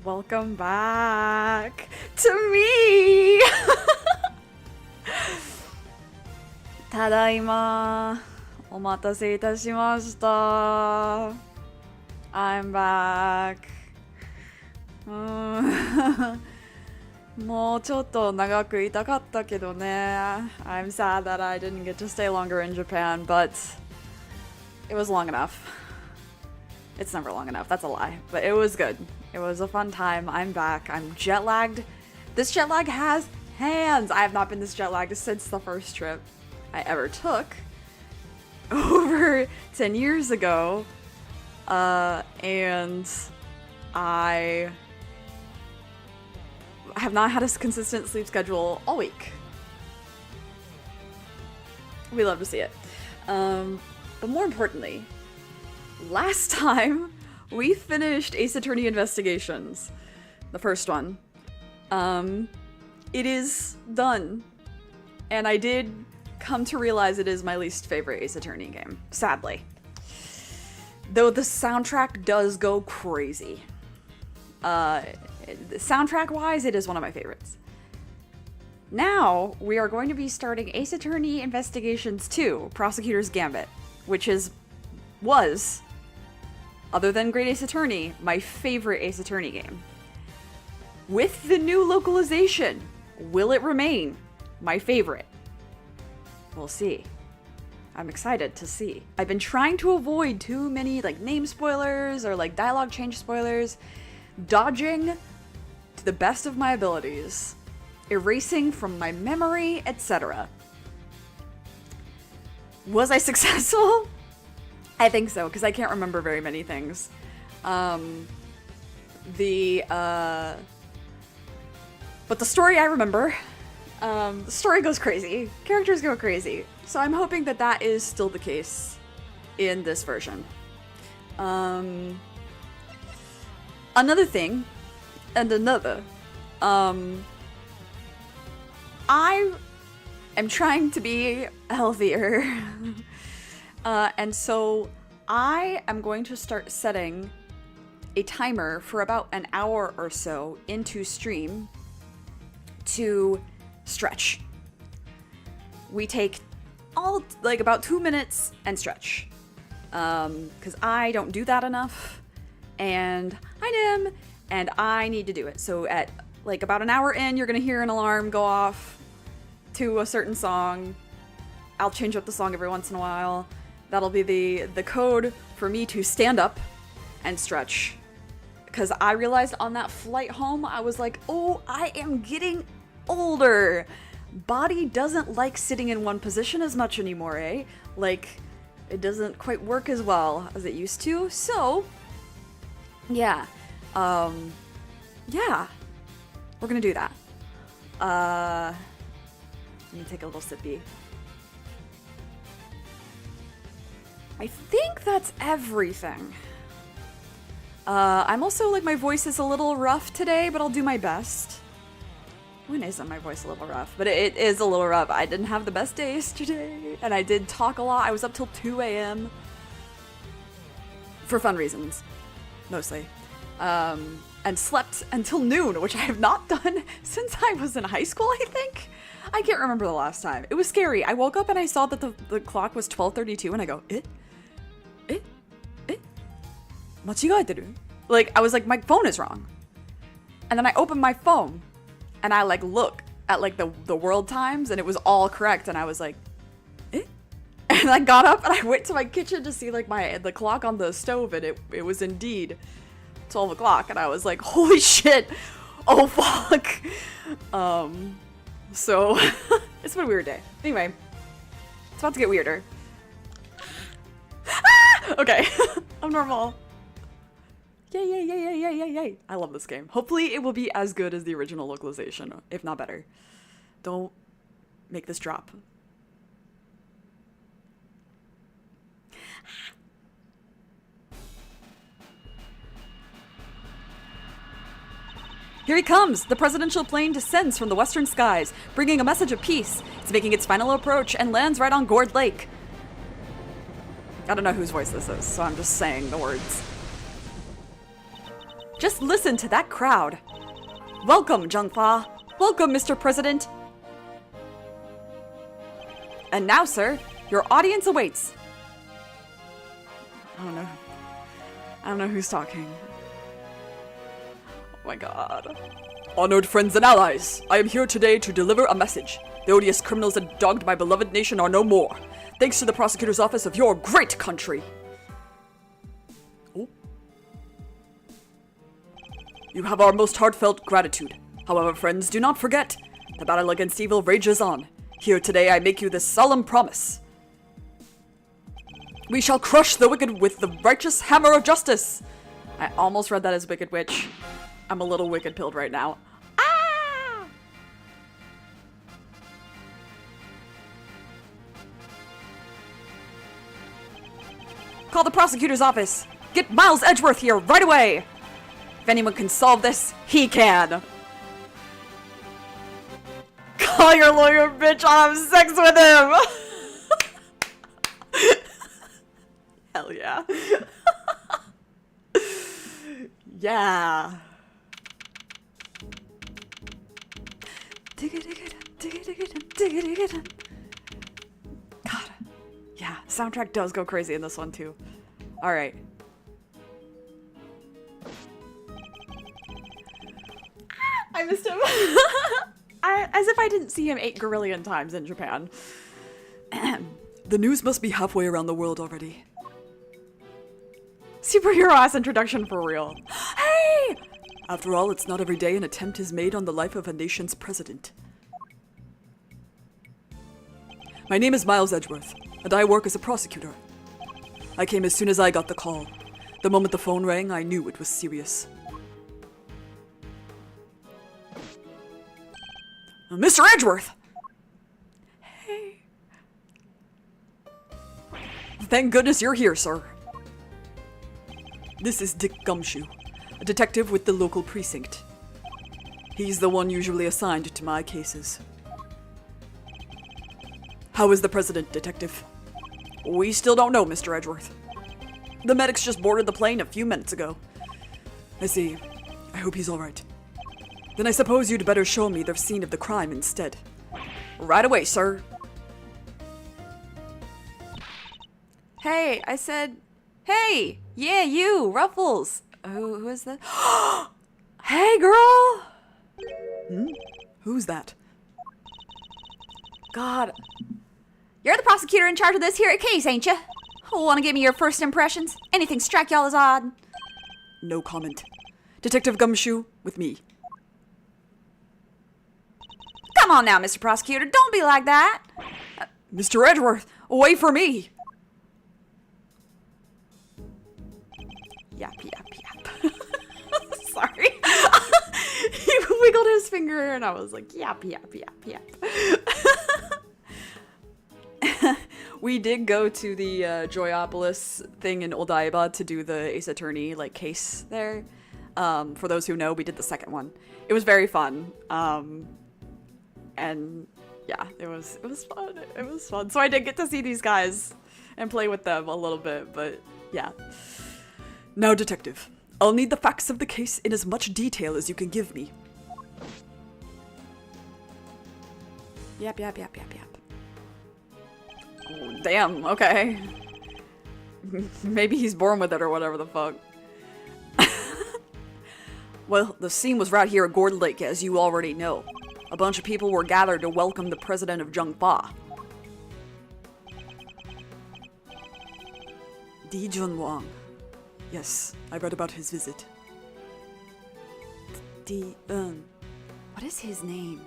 welcome back to me! ただいま、お待たせいたしました。I'm back. もうちょっと長くいたかったけどね。I'm sad that I didn't get to stay longer in Japan, but it was long enough. It's never long enough, that's a lie. But it was good. It was a fun time. I'm back. I'm jet lagged. This jet lag has hands. I have not been this jet lagged since the first trip I ever took over 10 years ago. And I have not had a consistent sleep schedule all week. We love to see it. But more importantly, last time we finished Ace Attorney Investigations, the first one. It is done. And I did come to realize it is my least favorite Ace Attorney game, sadly. Though the soundtrack does go crazy. Soundtrack-wise, it is one of my favorites. Now, we are going to be starting Ace Attorney Investigations 2, Prosecutor's Gambit, which was, other than Great Ace Attorney, my favorite Ace Attorney game. With the new localization, will it remain my favorite? We'll see. I'm excited to see. I've been trying to avoid too many name spoilers or dialogue change spoilers, dodging to the best of my abilities, erasing from my memory, etc. Was I successful? I think so, because I can't remember very many things. But the story I remember. The story goes crazy. Characters go crazy. So I'm hoping that that is still the case in this version. Another thing, and another. I am trying to be healthier. And so I am going to start setting a timer for about an hour or so into stream to stretch. We take about 2 minutes and stretch. Because I don't do that enough. And I need to do it. So at about an hour in, you're gonna hear an alarm go off to a certain song. I'll change up the song every once in a while. That'll be the code for me to stand up and stretch. Because I realized on that flight home, I was like, oh, I am getting older. Body doesn't like sitting in one position as much anymore, eh? It doesn't quite work as well as it used to. So, yeah. Yeah. We're gonna do that. Let me take a little sippy. I think that's everything. I'm also, my voice is a little rough today, but I'll do my best. When isn't my voice a little rough? But it is a little rough. I didn't have the best day yesterday, and I did talk a lot. I was up till 2 a.m. for fun reasons, mostly. And slept until noon, which I have not done since I was in high school, I think? I can't remember the last time. It was scary. I woke up and I saw that the clock was 12:32, and I go, machigaeteru? I was like, my phone is wrong. And then I opened my phone, and I look at the world times, and it was all correct, and I was like, eh? And I got up and I went to my kitchen to see the clock on the stove, and it was indeed 12 o'clock, and I was like, holy shit, oh fuck. So it's been a weird day. Anyway, it's about to get weirder. Ah! Okay, I'm normal. Yay. I love this game. Hopefully it will be as good as the original localization, if not better. Don't make this drop. Here he comes! The presidential plane descends from the western skies, bringing a message of peace. It's making its final approach and lands right on Gourd Lake. I don't know whose voice this is, so I'm just saying the words. Just listen to that crowd. Welcome, Zhengfa. Welcome, Mr. President. And now, sir, your audience awaits. I don't know who's talking. Oh my god. Honored friends and allies, I am here today to deliver a message. The odious criminals that dogged my beloved nation are no more. Thanks to the Prosecutor's office of your great country. Oh. You have our most heartfelt gratitude. However, friends, do not forget, the battle against evil rages on. Here today I make you this solemn promise. We shall crush the wicked with the righteous hammer of justice. I almost read that as Wicked Witch. I'm a little wicked pilled right now. Ah! Call the prosecutor's office. Get Miles Edgeworth here right away. If anyone can solve this, he can. Call your lawyer, bitch. I'll have sex with him. Hell yeah. Yeah. God. Yeah, soundtrack does go crazy in this one too. Alright. I missed him. As if I didn't see him 8 gorillion times in Japan. The news must be halfway around the world already. Superhero ass introduction for real. Hey! After all, it's not every day an attempt is made on the life of a nation's president. My name is Miles Edgeworth, and I work as a prosecutor. I came as soon as I got the call. The moment the phone rang, I knew it was serious. Mr. Edgeworth! Hey. Thank goodness you're here, sir. This is Dick Gumshoe, a detective with the local precinct. He's the one usually assigned to my cases. How is the president, detective? We still don't know, Mr. Edgeworth. The medics just boarded the plane a few minutes ago. I see. I hope he's all right. Then I suppose you'd better show me the scene of the crime instead. Right away, sir. Hey, I said... Hey! Yeah, you! Ruffles! Who is that? Hey, girl! Who's that? God. You're the prosecutor in charge of this here case, ain't you? Wanna give me your first impressions? Anything strike y'all as odd? No comment. Detective Gumshoe, with me. Come on now, Mr. Prosecutor, don't be like that! Mr. Edgeworth, wait for me! Yap, yap, yap. Sorry. He wiggled his finger and I was like, yap, yap, yap, yap. We did go to the Joyopolis thing in Odaiba to do the Ace Attorney like case there. For those who know, we did the second one. It was very fun. And yeah, it was fun. It was fun. So I did get to see these guys and play with them a little bit, but yeah. Now, detective, I'll need the facts of the case in as much detail as you can give me. Yep, yep, yep, yep, yep. Oh, damn, okay. Maybe he's born with it or whatever the fuck. Well, the scene was right here at Gourd Lake, as you already know. A bunch of people were gathered to welcome the president of Zhengfa. Di Junwang. Yes, I read about his visit. What is his name?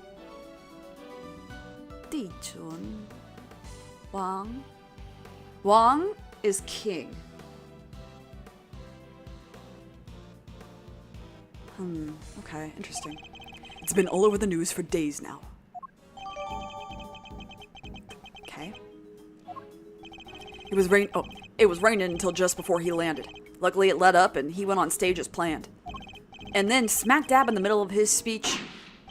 Di Jun Wang. Wang is king. Okay, interesting. It's been all over the news for days now. Okay. It was raining until just before he landed. Luckily it let up and he went on stage as planned. And then smack dab in the middle of his speech,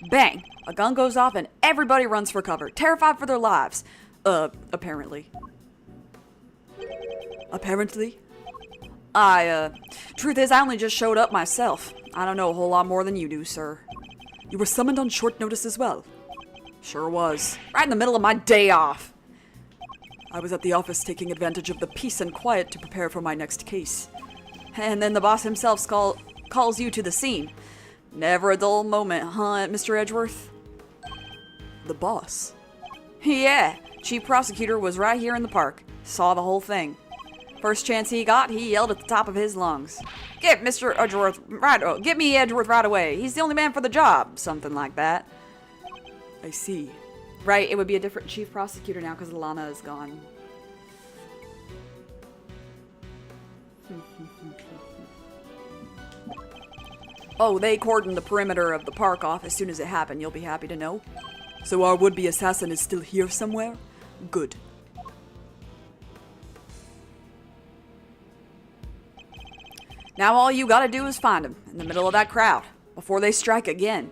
bang! A gun goes off and everybody runs for cover, terrified for their lives. Apparently. Apparently? Truth is I only just showed up myself. I don't know a whole lot more than you do, sir. You were summoned on short notice as well. Sure was. Right in the middle of my day off. I was at the office taking advantage of the peace and quiet to prepare for my next case. And then the boss himself calls you to the scene. Never a dull moment, huh, Mr. Edgeworth? The boss? Yeah, Chief Prosecutor was right here in the park. Saw the whole thing. First chance he got, he yelled at the top of his lungs. Get Mr. Edgeworth get me Edgeworth right away. He's the only man for the job. Something like that. I see. Right, it would be a different Chief Prosecutor now because Lana is gone. Oh, they cordoned the perimeter of the park off as soon as it happened. You'll be happy to know. So our would-be assassin is still here somewhere? Good. Now all you gotta do is find him in the middle of that crowd before they strike again.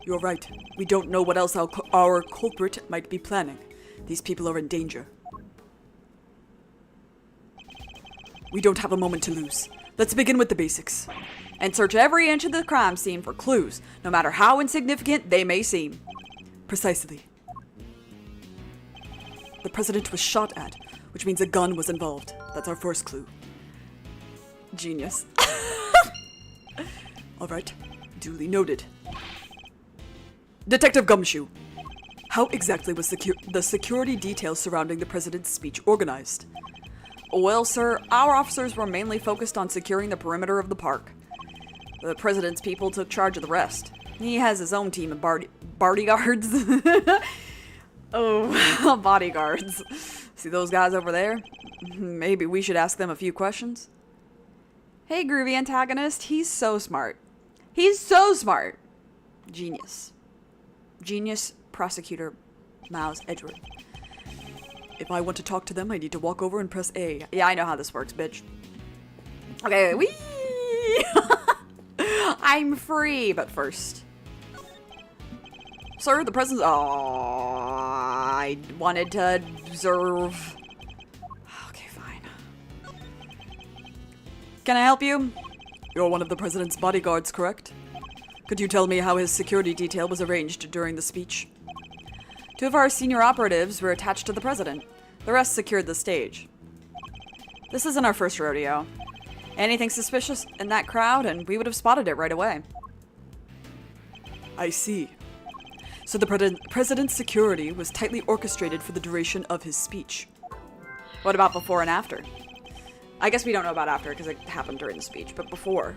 You're right. We don't know what else our culprit might be planning. These people are in danger. We don't have a moment to lose. Let's begin with the basics. And search every inch of the crime scene for clues, no matter how insignificant they may seem. Precisely. The president was shot at, which means a gun was involved. That's our first clue. Genius. All right. Duly noted. Detective Gumshoe, how exactly was the security details surrounding the president's speech organized? Well, sir, our officers were mainly focused on securing the perimeter of the park. The president's people took charge of the rest. He has his own team of bodyguards. Oh, bodyguards. See those guys over there? Maybe we should ask them a few questions. Hey, groovy antagonist, he's so smart. He's so smart. Genius. Genius Prosecutor Miles Edgeworth. If I want to talk to them, I need to walk over and press A. Yeah, I know how this works, bitch. Okay, wee! I'm free, but first. Sir, the president's... Oh, I wanted to observe... Okay, fine. Can I help you? You're one of the president's bodyguards, correct? Could you tell me how his security detail was arranged during the speech? 2 of our senior operatives were attached to the president. The rest secured the stage. This isn't our first rodeo. Anything suspicious in that crowd, and we would have spotted it right away. I see. So the president's security was tightly orchestrated for the duration of his speech. What about before and after? I guess we don't know about after because it happened during the speech, but before.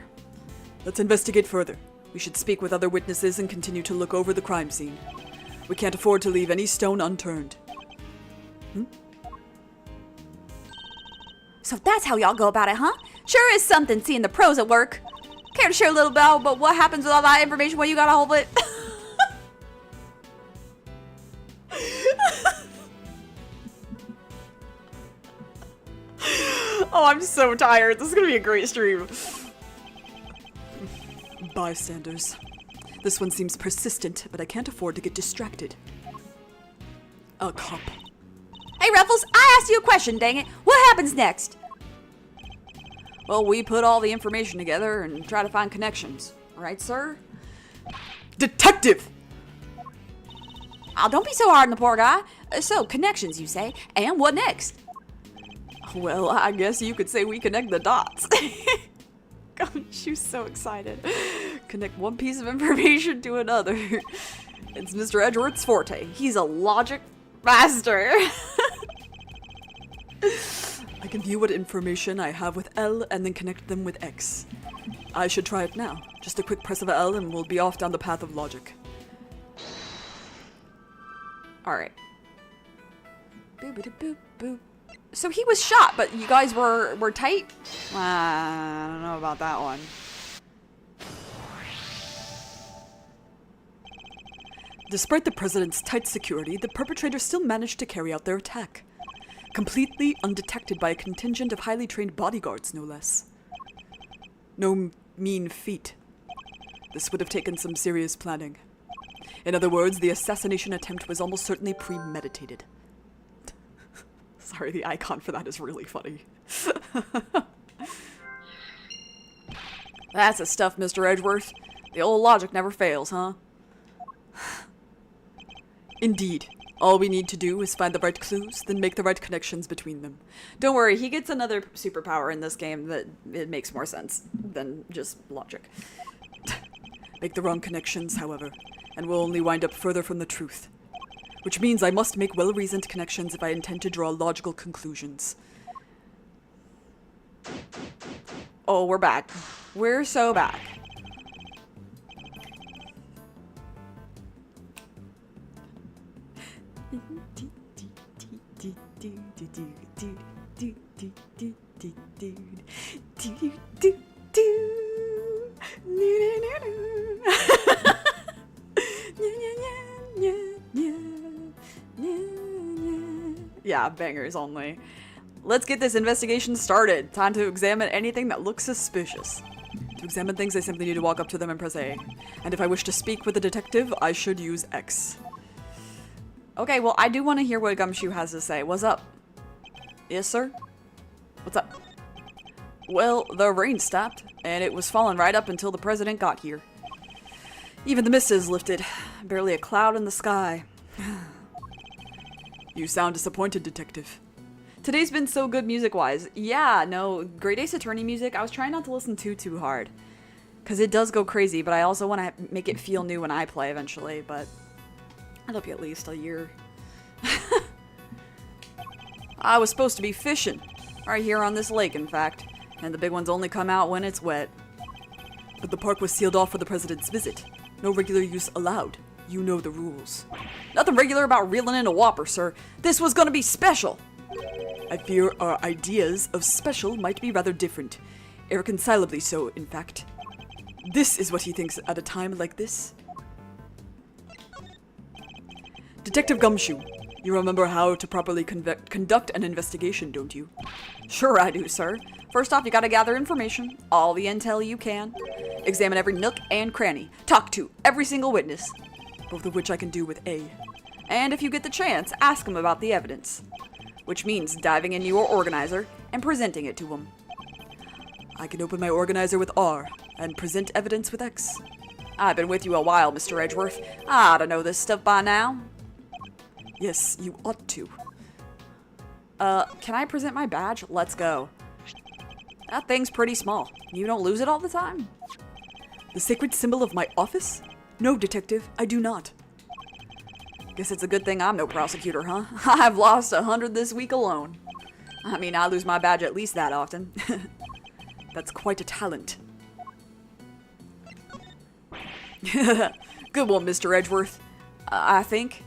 Let's investigate further. We should speak with other witnesses and continue to look over the crime scene. We can't afford to leave any stone unturned. So that's how y'all go about it, huh? Sure is something seeing the pros at work. Care to share a little about what happens with all that information when you got a hold of it? Oh, I'm so tired. This is gonna be a great stream. Bystanders. This one seems persistent, but I can't afford to get distracted. A cop. Hey, Ruffles, I asked you a question, dang it. What happens next? Well, we put all the information together and try to find connections. Right, sir? Detective! Oh, don't be so hard on the poor guy. So, connections, you say? And what next? Well, I guess you could say we connect the dots. God, she's so excited. Connect one piece of information to another. It's Mr. Edgeworth's forte. He's a logic master. I can view what information I have with L and then connect them with X. I should try it now. Just a quick press of L and we'll be off down the path of logic. Alright. Boop-a-doop-boop-boop. So he was shot, but you guys were tight? I don't know about that one. Despite the president's tight security, the perpetrators still managed to carry out their attack. Completely undetected by a contingent of highly trained bodyguards, no less. No mean feat. This would have taken some serious planning. In other words, the assassination attempt was almost certainly premeditated. Sorry, the icon for that is really funny. That's the stuff, Mr. Edgeworth. The old logic never fails, huh? Indeed. All we need to do is find the right clues, then make the right connections between them. Don't worry, he gets another superpower in this game that it makes more sense than just logic. Make the wrong connections, however, and we'll only wind up further from the truth. Which means I must make well-reasoned connections if I intend to draw logical conclusions. Oh, we're back. We're so back. Yeah, bangers only. Let's get this investigation started. Time to examine anything that looks suspicious. To examine things, I simply need to walk up to them and press A. And if I wish to speak with a detective, I should use X. Okay, well, I do want to hear what Gumshoe has to say. What's up? Yes, sir? What's up? Well, the rain stopped, and it was falling right up until the president got here. Even the mist is lifted. Barely a cloud in the sky. You sound disappointed, detective. Today's been so good music-wise. Yeah, no, Great Ace Attorney music, I was trying not to listen too hard. Because it does go crazy, but I also want to make it feel new when I play eventually, but it'll be at least a year. I was supposed to be fishing. Right here on this lake, in fact. And the big ones only come out when it's wet. But the park was sealed off for the president's visit. No regular use allowed. You know the rules. Nothing regular about reeling in a whopper, sir. This was gonna be special. I fear our ideas of special might be rather different. Irreconcilably so, in fact. This is what he thinks at a time like this. Detective Gumshoe, you remember how to properly conduct an investigation, don't you? Sure I do, sir. First off, you gotta gather information, all the intel you can. Examine every nook and cranny. Talk to every single witness. Both of which I can do with A. And if you get the chance, ask them about the evidence. Which means diving into your organizer and presenting it to them. I can open my organizer with R and present evidence with X. I've been with you a while, Mr. Edgeworth. I ought to know this stuff by now. Yes, you ought to. Can I present my badge? Let's go. That thing's pretty small. You don't lose it all the time? The sacred symbol of my office? No, detective, I do not. Guess it's a good thing I'm no prosecutor, huh? I've lost 100 this week alone. I mean, I lose my badge at least that often. That's quite a talent. Good one, Mr. Edgeworth. I think.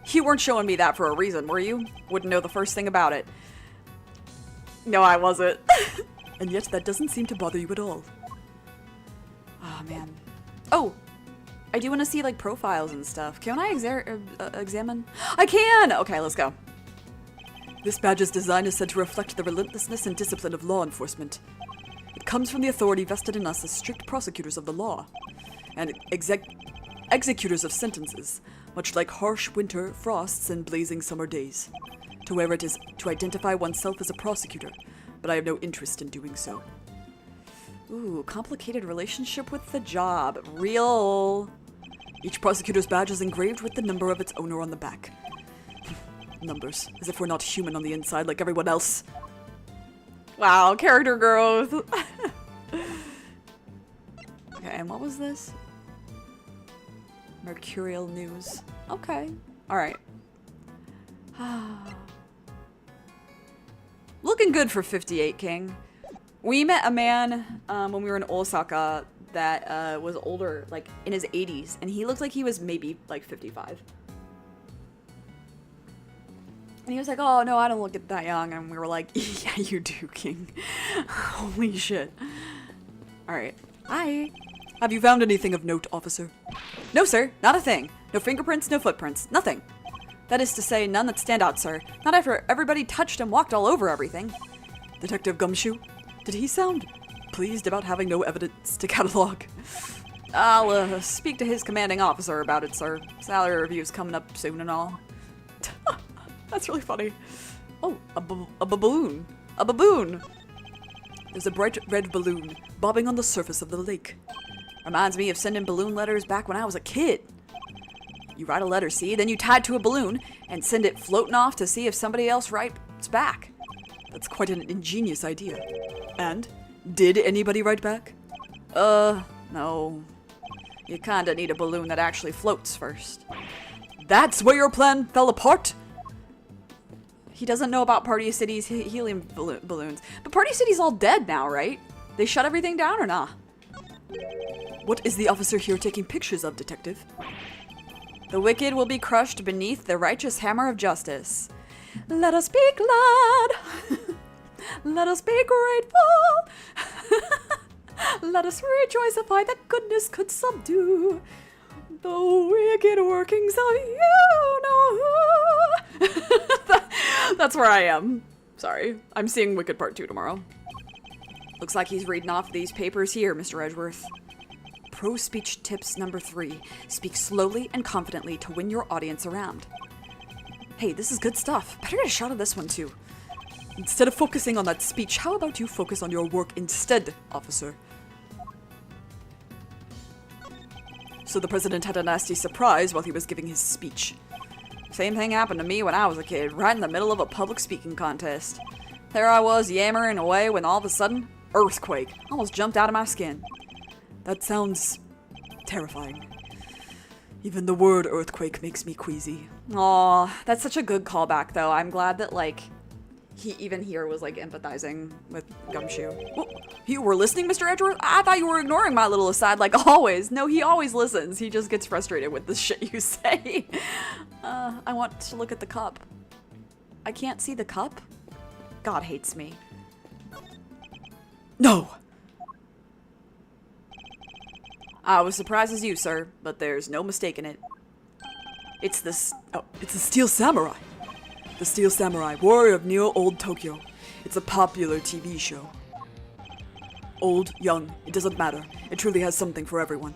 You weren't showing me that for a reason, were you? Wouldn't know the first thing about it. No, I wasn't. And yet that doesn't seem to bother you at all. Oh, man. Oh! I do want to see, like, profiles and stuff. Can I examine? I can! Okay, let's go. This badge's design is said to reflect the relentlessness and discipline of law enforcement. It comes from the authority vested in us as strict prosecutors of the law, and executors of sentences, much like harsh winter frosts and blazing summer days. To wear it is to identify oneself as a prosecutor, but I have no interest in doing so. Ooh, complicated relationship with the job. Real. Each prosecutor's badge is engraved with the number of its owner on the back. Numbers, as if we're not human on the inside like everyone else. Wow, character growth. Okay, and what was this? Mercurial news. Okay, alright. Looking good for 58, King. We met a man when we were in Osaka that was older, like in his 80s, and he looked like he was maybe like 55. And he was like, oh no, I don't look that young. And we were like, yeah, you do, King. Holy shit. Alright. Hi. Have you found anything of note, officer? No, sir. Not a thing. No fingerprints, no footprints. Nothing. That is to say, none that stand out, sir. Not after everybody touched and walked all over everything. Detective Gumshoe, did he sound pleased about having no evidence to catalog? I'll speak to his commanding officer about it, sir. Salary review's coming up soon and all. That's really funny. Oh, a baboon. A baboon. There's a bright red balloon bobbing on the surface of the lake. Reminds me of sending balloon letters back when I was a kid. You write a letter, see, then you tie it to a balloon and send it floating off to see if somebody else writes back. That's quite an ingenious idea. And? Did anybody write back? No. You kinda need a balloon that actually floats first. That's where your plan fell apart? He doesn't know about Party City's helium balloons. But Party City's all dead now, right? They shut everything down or not? What is the officer here taking pictures of, Detective? The wicked will be crushed beneath the righteous hammer of justice. Let us be glad. Let us be grateful. Let us rejoice and find that goodness could subdue the wicked workings of you know who. That's where I am. Sorry. I'm seeing Wicked Part 2 tomorrow. Looks like he's reading off these papers here, Mr. Edgeworth. Pro speech tips number 3. Speak slowly and confidently to win your audience around. Hey, this is good stuff. Better get a shot of this one too. Instead of focusing on that speech, how about you focus on your work instead, officer? So the president had a nasty surprise while he was giving his speech. Same thing happened to me when I was a kid, right in the middle of a public speaking contest. There I was yammering away when all of a sudden, earthquake. Almost jumped out of my skin. That sounds terrifying. Even the word earthquake makes me queasy. Aw, that's such a good callback though. I'm glad that like, he even here was like empathizing with Gumshoe. Oh, you were listening, Mr. Edgeworth? I thought you were ignoring my little aside like always. No, he always listens. He just gets frustrated with the shit you say. I want to look at the cup. I can't see the cup? God hates me. No! I was surprised as you, sir, but there's no mistaking it. It's this. Oh, it's the Steel Samurai. The Steel Samurai, warrior of Neo-Old Tokyo. It's a popular TV show. Old, young, it doesn't matter. It truly has something for everyone.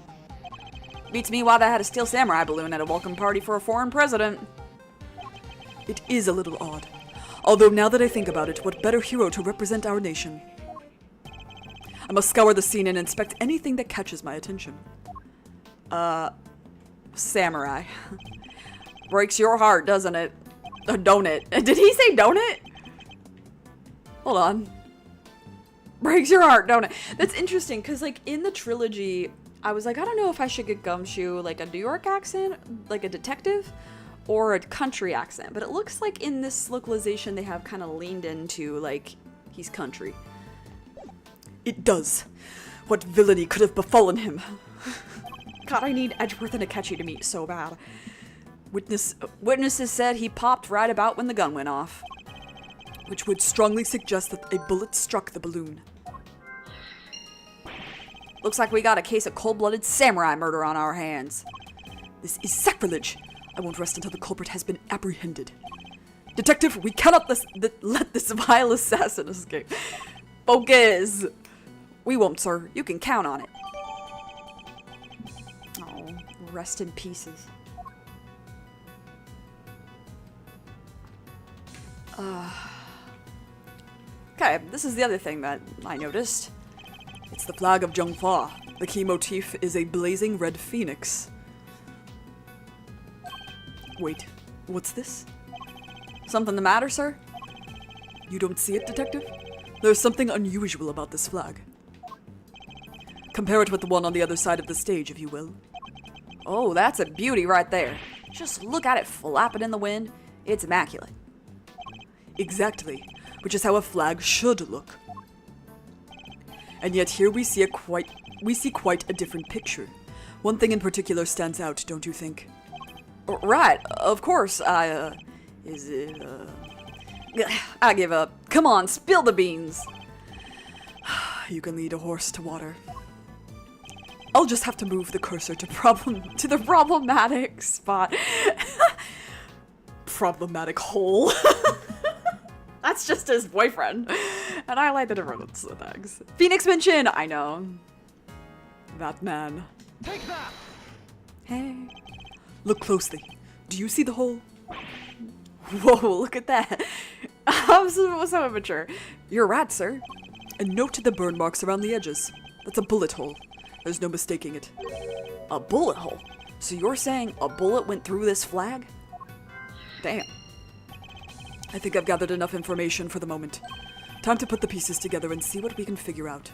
Beats me why they had a Steel Samurai balloon at a welcome party for a foreign president. It is a little odd. Although now that I think about it, what better hero to represent our nation? I must scour the scene and inspect anything that catches my attention. Samurai. Breaks your heart, doesn't it? Don't it? Did he say don't it? Hold on. Breaks your heart, don't it? That's interesting, because like in the trilogy, I was like, I don't know if I should get Gumshoe like a New York accent, like a detective, or a country accent. But it looks like in this localization they have kind of leaned into like he's country. It does. What villainy could have befallen him? God, I need Edgeworth and Akechi to meet so bad. Witnesses said he popped right about when the gun went off. Which would strongly suggest that a bullet struck the balloon. Looks like we got a case of cold-blooded samurai murder on our hands. This is sacrilege! I won't rest until the culprit has been apprehended. Detective, we cannot let this vile assassin escape. Focus! We won't, sir. You can count on it. Oh, rest in pieces. Okay, this is the other thing that I noticed. It's the flag of Zhongfa. The key motif is a blazing red phoenix. Wait, what's this? Something the matter, sir? You don't see it, Detective? There's something unusual about this flag. Compare it with the one on the other side of the stage, if you will. Oh, that's a beauty right there. Just look at it flapping in the wind. It's immaculate. Exactly, which is how a flag should look. And yet here we see quite a different picture. One thing in particular stands out, don't you think? Right, of course. I give up. Come on, spill the beans. You can lead a horse to water. I'll just have to move the cursor to the problematic spot. Problematic hole. That's just his boyfriend. And I like the difference. Thanks. Phoenix mention! I know. That man. Take that! Hey. Look closely. Do you see the hole? Whoa, look at that. I'm so immature. You're right, sir. And note the burn marks around the edges. That's a bullet hole. There's no mistaking it. A bullet hole? So you're saying a bullet went through this flag? Damn. I think I've gathered enough information for the moment. Time to put the pieces together and see what we can figure out.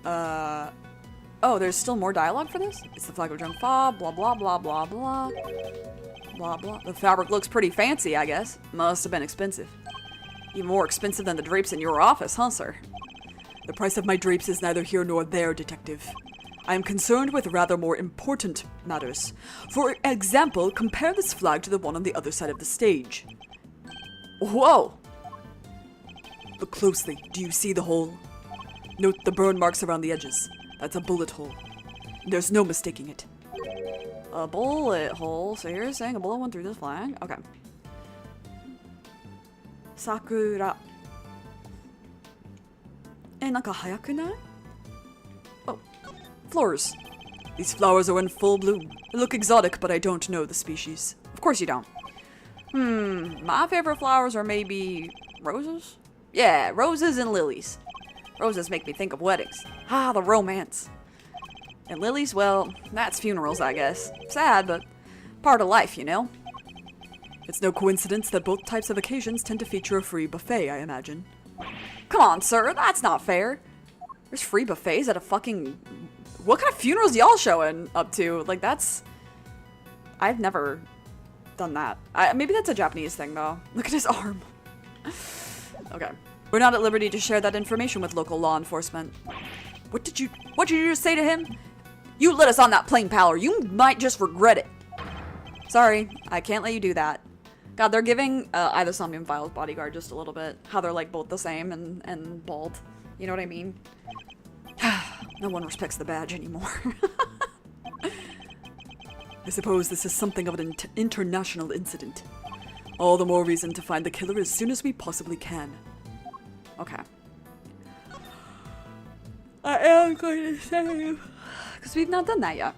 Oh, there's still more dialogue for this? It's the flag of Jung Fa, blah blah blah blah blah. Blah blah. The fabric looks pretty fancy, I guess. Must have been expensive. Even more expensive than the drapes in your office, huh, sir? The price of my drapes is neither here nor there, detective. I am concerned with rather more important matters. For example, compare this flag to the one on the other side of the stage. Whoa! Look closely. Do you see the hole? Note the burn marks around the edges. That's a bullet hole. There's no mistaking it. A bullet hole? So you're saying a bullet went through this flag? Okay. Sakura. なんか早くない? Oh, flowers. These flowers are in full bloom. They look exotic, but I don't know the species. Of course you don't. My favorite flowers are maybe roses? Yeah, roses and lilies. Roses make me think of weddings. Ah, the romance. And lilies, well, that's funerals, I guess. Sad, but part of life, you know? It's no coincidence that both types of occasions tend to feature a free buffet, I imagine. Come on, sir, that's not fair. There's free buffets at a fucking... What kind of funerals y'all showing up to? Like, that's... I've never done that. Maybe that's a Japanese thing, though. Look at his arm. Okay. We're not at liberty to share that information with local law enforcement. What did you just say to him? You lit us on that plane, pal, or you might just regret it. Sorry, I can't let you do that. God, they're giving either Somnium Files bodyguard just a little bit. How they're like both the same and bald. You know what I mean? No one respects the badge anymore. I suppose this is something of an international incident. All the more reason to find the killer as soon as we possibly can. Okay. I am going to save. Because we've not done that yet.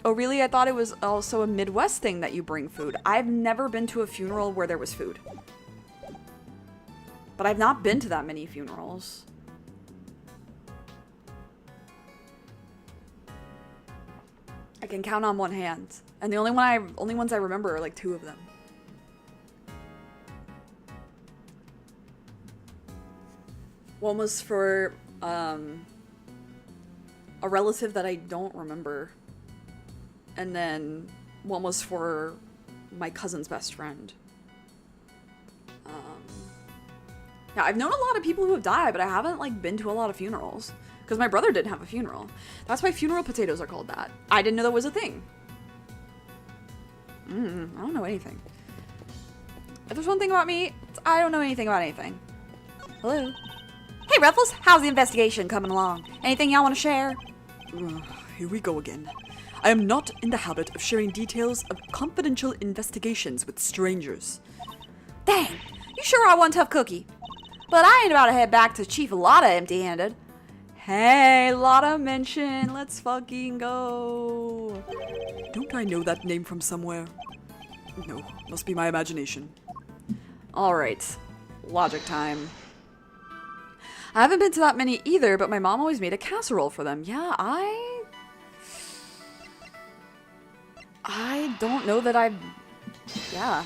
Oh, really? I thought it was also a Midwest thing that you bring food. I've never been to a funeral where there was food. But I've not been to that many funerals. I can count on one hand. And the only ones I remember are like 2 of them. One was for a relative that I don't remember. And then one was for my cousin's best friend. Yeah, I've known a lot of people who have died, but I haven't like been to a lot of funerals. Because my brother didn't have a funeral. That's why funeral potatoes are called that. I didn't know that was a thing. I don't know anything. If there's one thing about me, it's I don't know anything about anything. Hello? Hey, Ruffles, how's the investigation coming along? Anything y'all want to share? Here we go again. I am not in the habit of sharing details of confidential investigations with strangers. Dang, you sure are one tough cookie. But I ain't about to head back to Chief Lotta empty-handed. Hey, Lotta mention, let's fucking go. Don't I know that name from somewhere? No, must be my imagination. Alright, logic time. I haven't been to that many either, but my mom always made a casserole for them. Yeah, I don't know that I've... Yeah.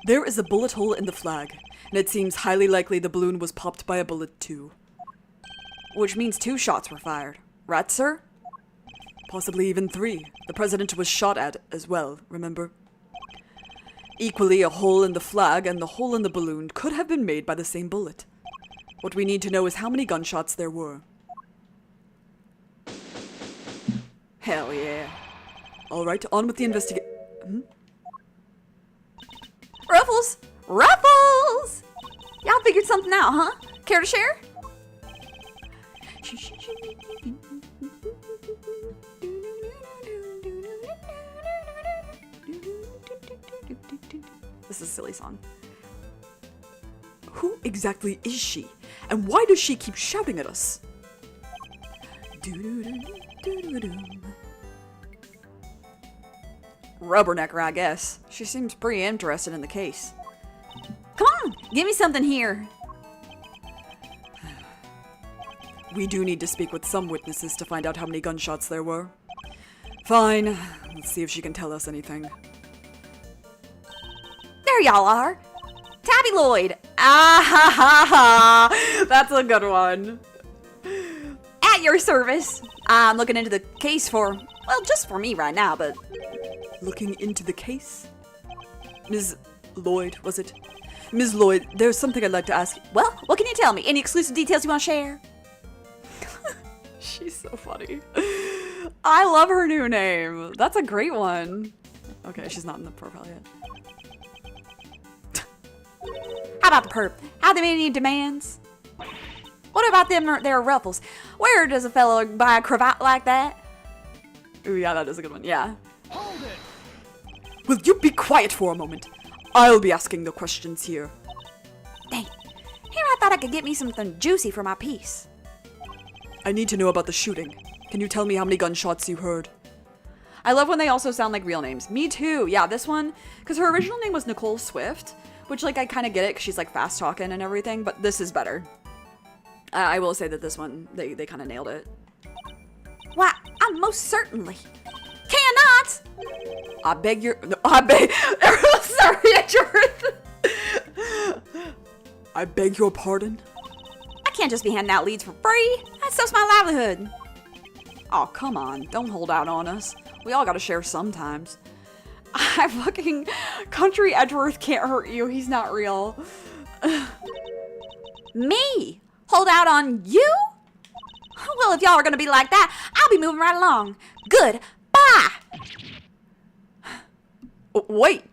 There is a bullet hole in the flag, and it seems highly likely the balloon was popped by a bullet too. Which means 2 shots were fired. Right, sir? Possibly even 3. The president was shot at as well, remember? Equally, a hole in the flag and the hole in the balloon could have been made by the same bullet. What we need to know is how many gunshots there were. Hell yeah. Alright, on with the Ruffles! Ruffles! Y'all figured something out, huh? Care to share? This is a silly song. Who exactly is she? And why does she keep shouting at us? Rubbernecker, I guess. She seems pretty interested in the case. Come on, give me something here. We do need to speak with some witnesses to find out how many gunshots there were. Fine. Let's see if she can tell us anything. There y'all are. Tabby Lloyd. Ah ha ha ha. That's a good one. At your service. I'm looking into the case for, well, just for me right now, but... Looking into the case? Ms. Lloyd, was it? Ms. Lloyd, there's something I'd like to ask. Well, what can you tell me? Any exclusive details you want to share? She's so funny. I love her new name. That's a great one. Okay, she's not in the profile yet. How about the perp? Have they made any demands? What about them their ruffles? Where does a fellow buy a cravat like that? Ooh, yeah, that is a good one. Yeah. Hold it! Will you be quiet for a moment? I'll be asking the questions here. Dang. Here I thought I could get me something juicy for my piece. I need to know about the shooting. Can you tell me how many gunshots you heard? I love when they also sound like real names. Me too. Yeah, this one, because her original name was Nicole Swift, which, like, I kind of get it because she's, like, fast talking and everything, but this is better. I will say that this one, they kind of nailed it. Why, I most certainly cannot. I beg your, no, I beg, sorry, I beg your pardon? I can't just be handing out leads for free. That's just my livelihood. Oh, come on. Don't hold out on us. We all gotta share sometimes. I fucking... Country Edgeworth can't hurt you. He's not real. Me? Hold out on you? Well, if y'all are gonna be like that, I'll be moving right along. Good. Bye! Wait.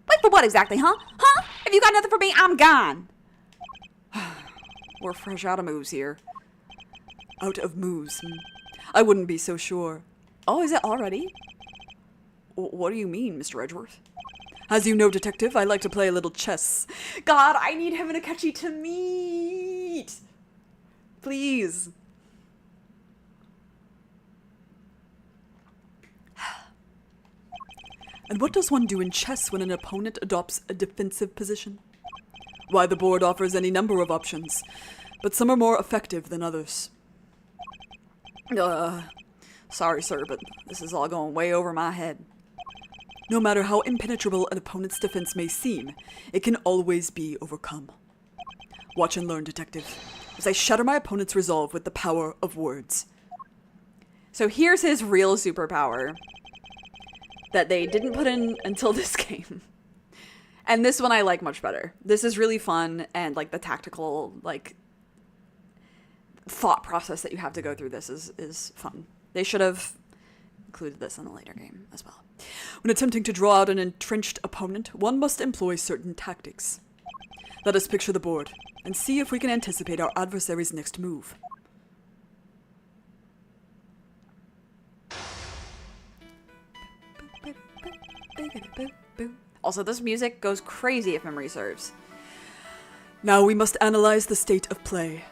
Wait for what exactly, huh? Huh? If you got nothing for me, I'm gone. We're fresh out of moves here. Out of moves? I wouldn't be so sure. Oh, is it already? What do you mean, Mr. Edgeworth? As you know, Detective, I like to play a little chess. God, I need him and Akechi to meet. Please. And what does one do in chess when an opponent adopts a defensive position? Why, the board offers any number of options, but some are more effective than others. Sorry, sir, but this is all going way over my head. No matter how impenetrable an opponent's defense may seem, it can always be overcome. Watch and learn, Detective, as I shatter my opponent's resolve with the power of words. So here's his real superpower that they didn't put in until this game. And this one I like much better. This is really fun, and like the tactical like thought process that you have to go through this is fun. They should have included this in a later game as well. When attempting to draw out an entrenched opponent, one must employ certain tactics. Let us picture the board and see if we can anticipate our adversary's next move. Also, this music goes crazy if memory serves. Now we must analyze the state of play.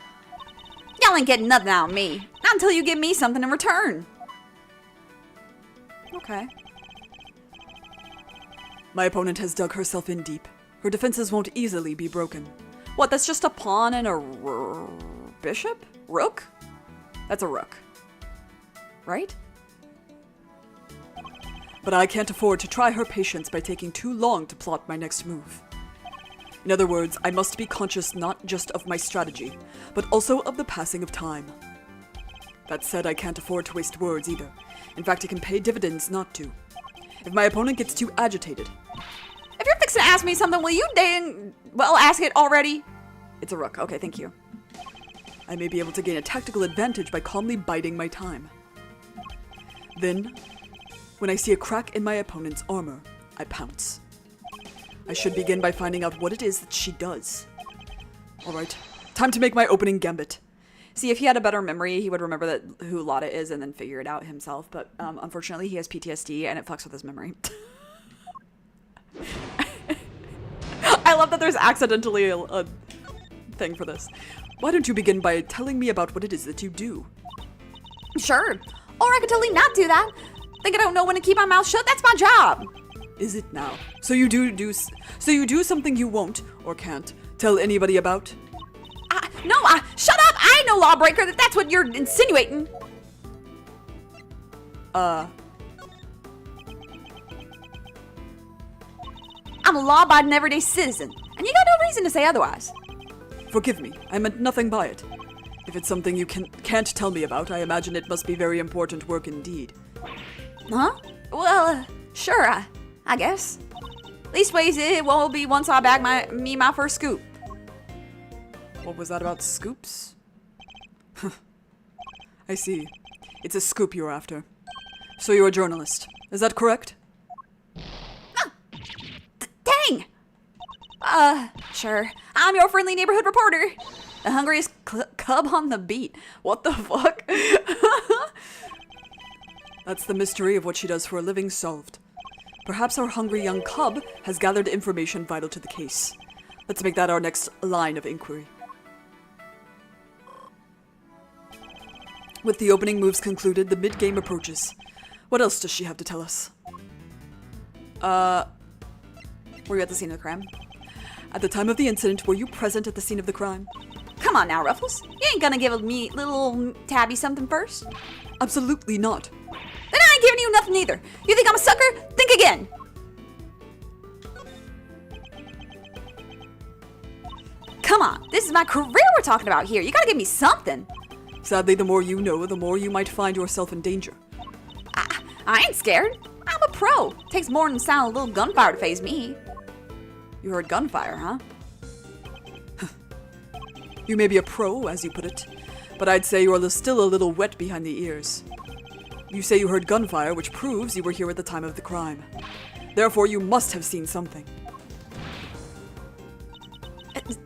Y'all ain't getting nothing out of me. Not until you give me something in return. Okay. My opponent has dug herself in deep. Her defenses won't easily be broken. What, that's just a pawn and a bishop? Rook? That's a rook. Right? But I can't afford to try her patience by taking too long to plot my next move. In other words, I must be conscious not just of my strategy, but also of the passing of time. That said, I can't afford to waste words either. In fact, it can pay dividends not to. If my opponent gets too agitated... If you're fixing to ask me something, will you ask it already? It's a rook. Okay, thank you. I may be able to gain a tactical advantage by calmly biding my time. Then, when I see a crack in my opponent's armor, I pounce. I should begin by finding out what it is that she does. Alright, time to make my opening gambit. See, if he had a better memory, he would remember that who Lotta is and then figure it out himself. But unfortunately, he has PTSD and it fucks with his memory. I love that there's accidentally a thing for this. Why don't you begin by telling me about what it is that you do? Sure. Or I could totally not do that. Think I don't know when to keep my mouth shut? That's my job. Is it now? So you do something you won't or can't tell anybody about? No, shut up! I ain't no lawbreaker. That's what you're insinuating. I'm a law-abiding everyday citizen, and you got no reason to say otherwise. Forgive me, I meant nothing by it. If it's something you can't tell me about, I imagine it must be very important work indeed. Huh? Well, sure, I guess. Leastways, it won't be once I bag my first scoop. What was that about scoops? I see. It's a scoop you're after. So you're a journalist. Is that correct? Dang! Sure. I'm your friendly neighborhood reporter. The hungriest cub on the beat. What the fuck? That's the mystery of what she does for a living solved. Perhaps our hungry young cub has gathered information vital to the case. Let's make that our next line of inquiry. With the opening moves concluded, the mid-game approaches. What else does she have to tell us? Were you at the scene of the crime? At the time of the incident, were you present at the scene of the crime? Come on now, Ruffles. You ain't gonna give me little Tabby something first? Absolutely not. Then I ain't giving you nothing either. You think I'm a sucker? Think again. Come on, this is my career we're talking about here. You gotta give me something. Sadly, the more you know, the more you might find yourself in danger. I ain't scared. I'm a pro. Takes more than the sound of a little gunfire to faze me. You heard gunfire, huh? You may be a pro, as you put it, but I'd say you're still a little wet behind the ears. You say you heard gunfire, which proves you were here at the time of the crime. Therefore, you must have seen something.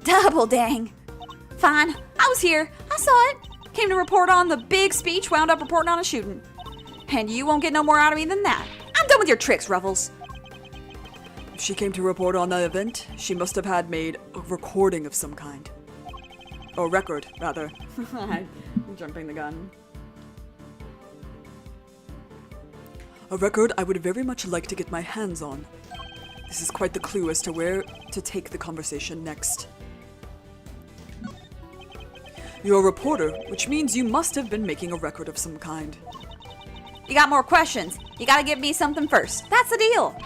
Double dang. Fine, I was here. I saw it. Came to report on the big speech, wound up reporting on a shooting. And you won't get no more out of me than that. I'm done with your tricks, Ruffles. If she came to report on that event, she must have had made a recording of some kind. Or record, rather. I'm jumping the gun. A record I would very much like to get my hands on. This is quite the clue as to where to take the conversation next. You're a reporter, which means you must have been making a record of some kind. You got more questions. You gotta give me something first. That's the deal.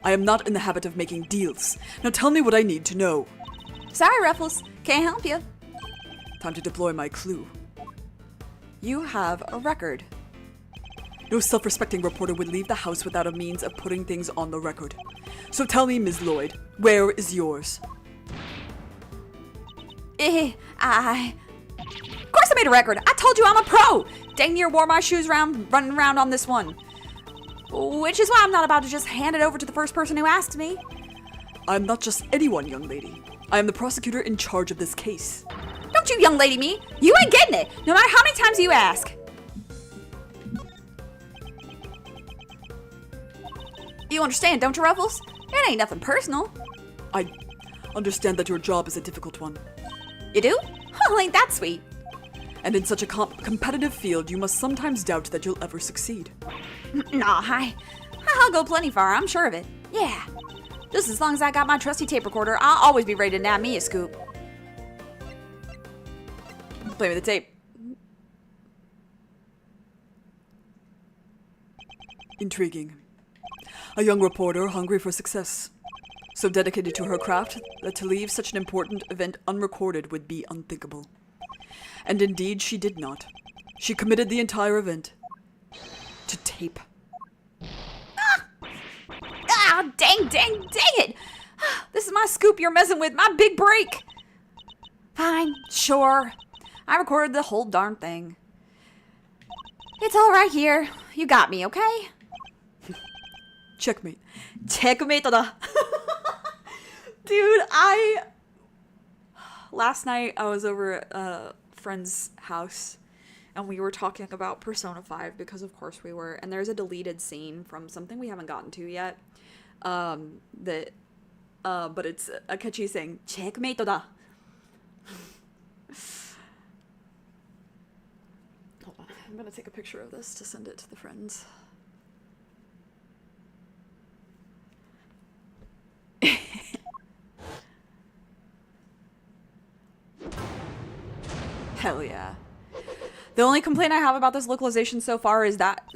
I am not in the habit of making deals. Now tell me what I need to know. Sorry, Ruffles. Can't help you. Time to deploy my clue. You have a record. No self-respecting reporter would leave the house without a means of putting things on the record. So tell me, Ms. Lloyd, where is yours? Of course I made a record. I told you I'm a pro. Dang near wore my shoes around, running around on this one. Which is why I'm not about to just hand it over to the first person who asks me. I'm not just anyone, young lady. I am the prosecutor in charge of this case. Don't you young lady me. You ain't getting it, no matter how many times you ask. You understand, don't you, Ruffles? It ain't nothing personal. I understand that your job is a difficult one. You do? Well, ain't that sweet. And in such a competitive field, you must sometimes doubt that you'll ever succeed. Nah, I'll go plenty far, I'm sure of it. Yeah. Just as long as I got my trusty tape recorder, I'll always be ready to nab me a scoop. Play me the tape. Intriguing. A young reporter hungry for success. So dedicated to her craft that to leave such an important event unrecorded would be unthinkable. And indeed, she did not. She committed the entire event to tape. Dang it! This is my scoop you're messing with, my big break. Fine, sure. I recorded the whole darn thing. It's all right here. You got me, okay? Checkmate. Checkmate-da. Dude, last night I was over at a friend's house and we were talking about Persona 5 because of course we were, and there's a deleted scene from something we haven't gotten to yet. But it's Akechi saying checkmate-da. Hold on, I'm gonna take a picture of this to send it to the friends. The only complaint I have about this localization so far is that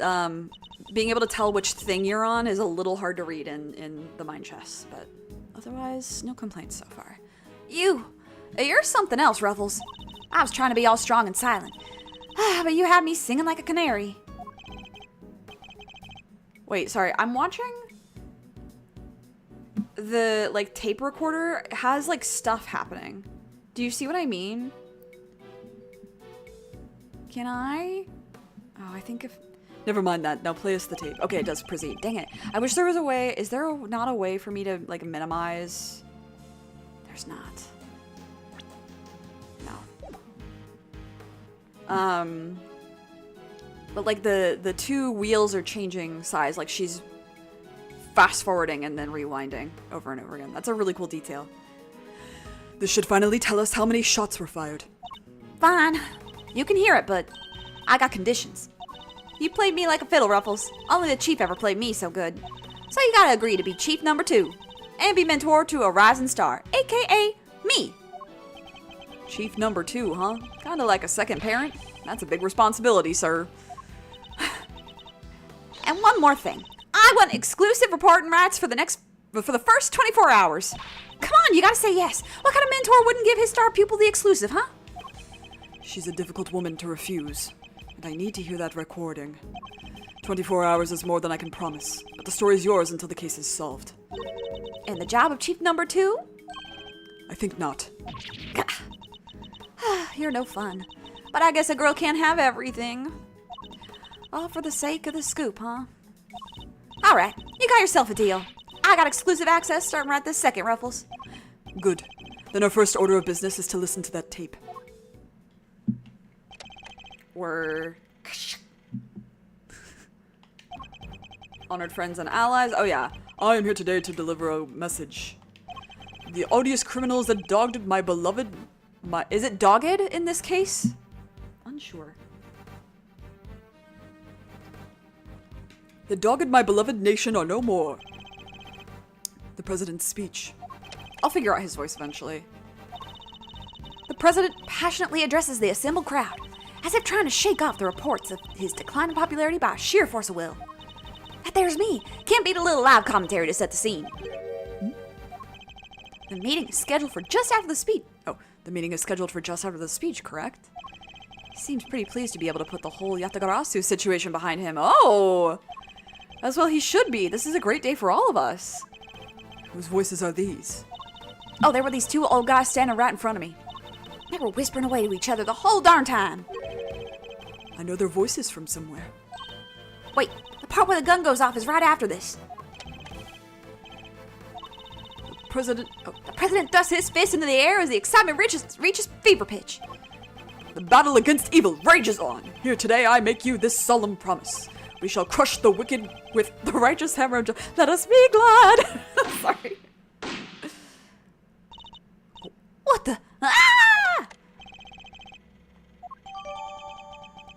being able to tell which thing you're on is a little hard to read in the mine chest, but otherwise, no complaints so far. You're something else, Ruffles. I was trying to be all strong and silent, but you had me singing like a canary. Wait, sorry, I'm watching the, like, tape recorder has, like, stuff happening. Do you see what I mean? Can I? Oh, I think if... Never mind that. Now play us the tape. Okay, it does proceed. Dang it. I wish there was a way... Is there not a way for me to, like, minimize? There's not. No. But, like, the two wheels are changing size. Like, she's fast forwarding and then rewinding over and over again. That's a really cool detail. This should finally tell us how many shots were fired. Fine. You can hear it, but I got conditions. You played me like a fiddle, Ruffles. Only the chief ever played me so good. So you gotta agree to be chief number 2. And be mentor to a rising star, aka me. Chief number 2, huh? Kinda like a second parent. That's a big responsibility, sir. And one more thing. I want exclusive reporting rights for the first 24 hours. Come on, you gotta say yes. What kind of mentor wouldn't give his star pupil the exclusive, huh? She's a difficult woman to refuse, and I need to hear that recording. 24 hours is more than I can promise, but the story's yours until the case is solved. And the job of chief number 2? I think not. You're no fun. But I guess a girl can't have everything. All for the sake of the scoop, huh? Alright, you got yourself a deal. I got exclusive access starting right this second, Ruffles. Good. Then our first order of business is to listen to that tape. We're... Honored friends and allies. Oh, yeah. I am here today to deliver a message. The odious criminals that dogged my beloved... Is it dogged in this case? Unsure. The dogged my beloved nation are no more. The president's speech. I'll figure out his voice eventually. The president passionately addresses the assembled crowd, as if trying to shake off the reports of his decline in popularity by sheer force of will. That there's me. Can't beat a little live commentary to set the scene. The meeting is scheduled for just after the speech. Oh, the meeting is scheduled for just after the speech, correct? He seems pretty pleased to be able to put the whole Yatagarasu situation behind him. Oh! As well he should be. This is a great day for all of us. Whose voices are these? Oh, there were these two old guys standing right in front of me. They were whispering away to each other the whole darn time. I know their voices from somewhere. Wait, the part where the gun goes off is right after this. The president thrusts his fist into the air as the excitement reaches fever pitch. The battle against evil rages on. Here today I make you this solemn promise. We shall crush the wicked with the righteous hammer of justice. Let us be glad. Sorry. What the? Ah!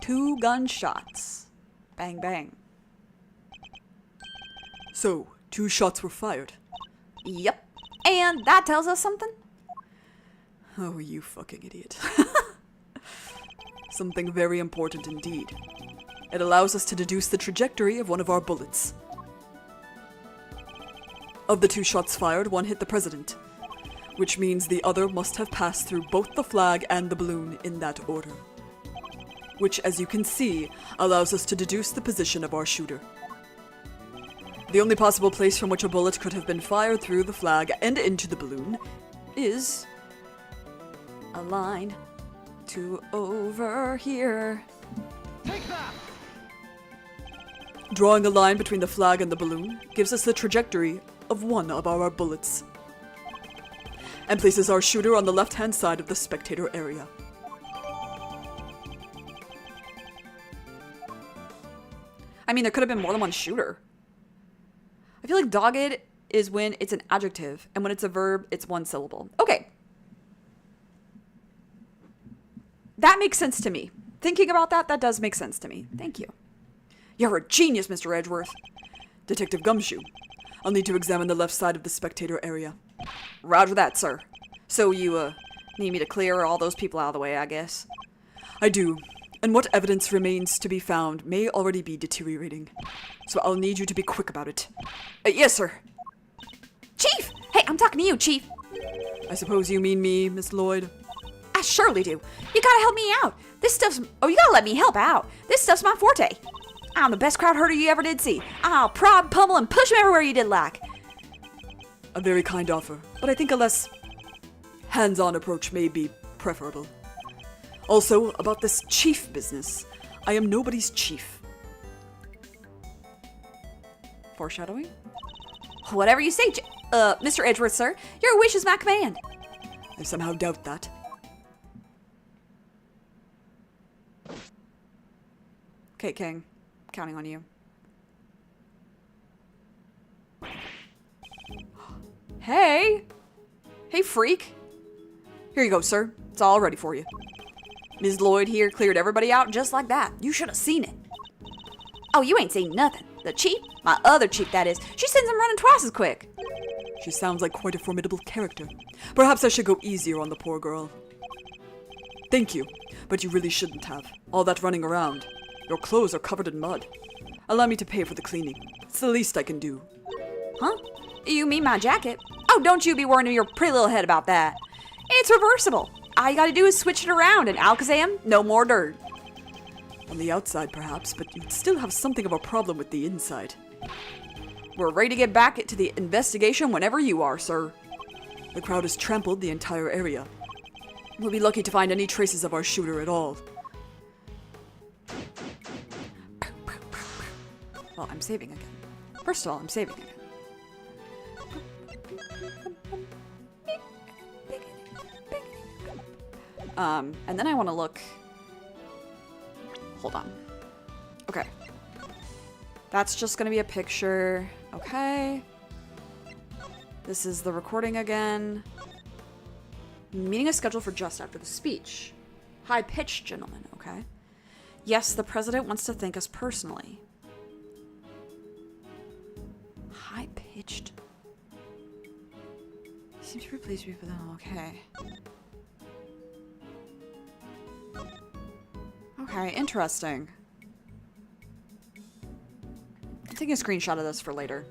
2 gunshots. Bang, bang. So, 2 shots were fired. Yep. And that tells us something? Oh, you fucking idiot. Something very important indeed. It allows us to deduce the trajectory of one of our bullets. Of the 2 shots fired, one hit the president, which means the other must have passed through both the flag and the balloon in that order. Which, as you can see, allows us to deduce the position of our shooter. The only possible place from which a bullet could have been fired through the flag and into the balloon is a line to over here. Take that! Drawing a line between the flag and the balloon gives us the trajectory of one of our bullets, and places our shooter on the left-hand side of the spectator area. I mean, there could have been more than one shooter. I feel like dogged is when it's an adjective, and when it's a verb, it's 1 syllable. Okay. That makes sense to me. Thinking about that, that does make sense to me. Thank you. You're a genius, Mr. Edgeworth. Detective Gumshoe, I'll need to examine the left side of the spectator area. Roger that, sir. So you, need me to clear all those people out of the way, I guess? I do, And what evidence remains to be found may already be deteriorating. So I'll need you to be quick about it. Yes, sir. Chief! Hey, I'm talking to you, Chief. I suppose you mean me, Miss Lloyd? I surely do. You gotta help me out. This stuff's... Oh, you gotta let me help out. This stuff's my forte. I'm the best crowd herder you ever did see. I'll prod, pummel, and push him everywhere you did like. A very kind offer, but I think a less hands-on approach may be preferable. Also, about this chief business. I am nobody's chief. Foreshadowing? Whatever you say, Mr. Edgeworth, sir. Your wish is my command. I somehow doubt that. Okay, King. Counting on you. Hey! Hey, freak! Here you go, sir. It's all ready for you. Ms. Lloyd here cleared everybody out just like that. You should have seen it. Oh, you ain't seen nothing. The chief, my other chief that is, she sends him running twice as quick. She sounds like quite a formidable character. Perhaps I should go easier on the poor girl. Thank you, but you really shouldn't have. All that running around. Your clothes are covered in mud. Allow me to pay for the cleaning. It's the least I can do. Huh? You mean my jacket? Oh, don't you be worrying your pretty little head about that. It's reversible. All you gotta do is switch it around, and Alakazam, no more dirt. On the outside, perhaps, but you'd still have something of a problem with the inside. We're ready to get back to the investigation whenever you are, sir. The crowd has trampled the entire area. We'll be lucky to find any traces of our shooter at all. Well, I'm saving again. First of all, I'm saving again. And then I want to look... Hold on. Okay. That's just going to be a picture. Okay. This is the recording again. Meeting is scheduled for just after the speech. High-pitched, gentlemen, okay? Yes, the president wants to thank us personally. High-pitched. Seems to be pleased with them, okay. Okay, interesting. I'm taking a screenshot of this for later.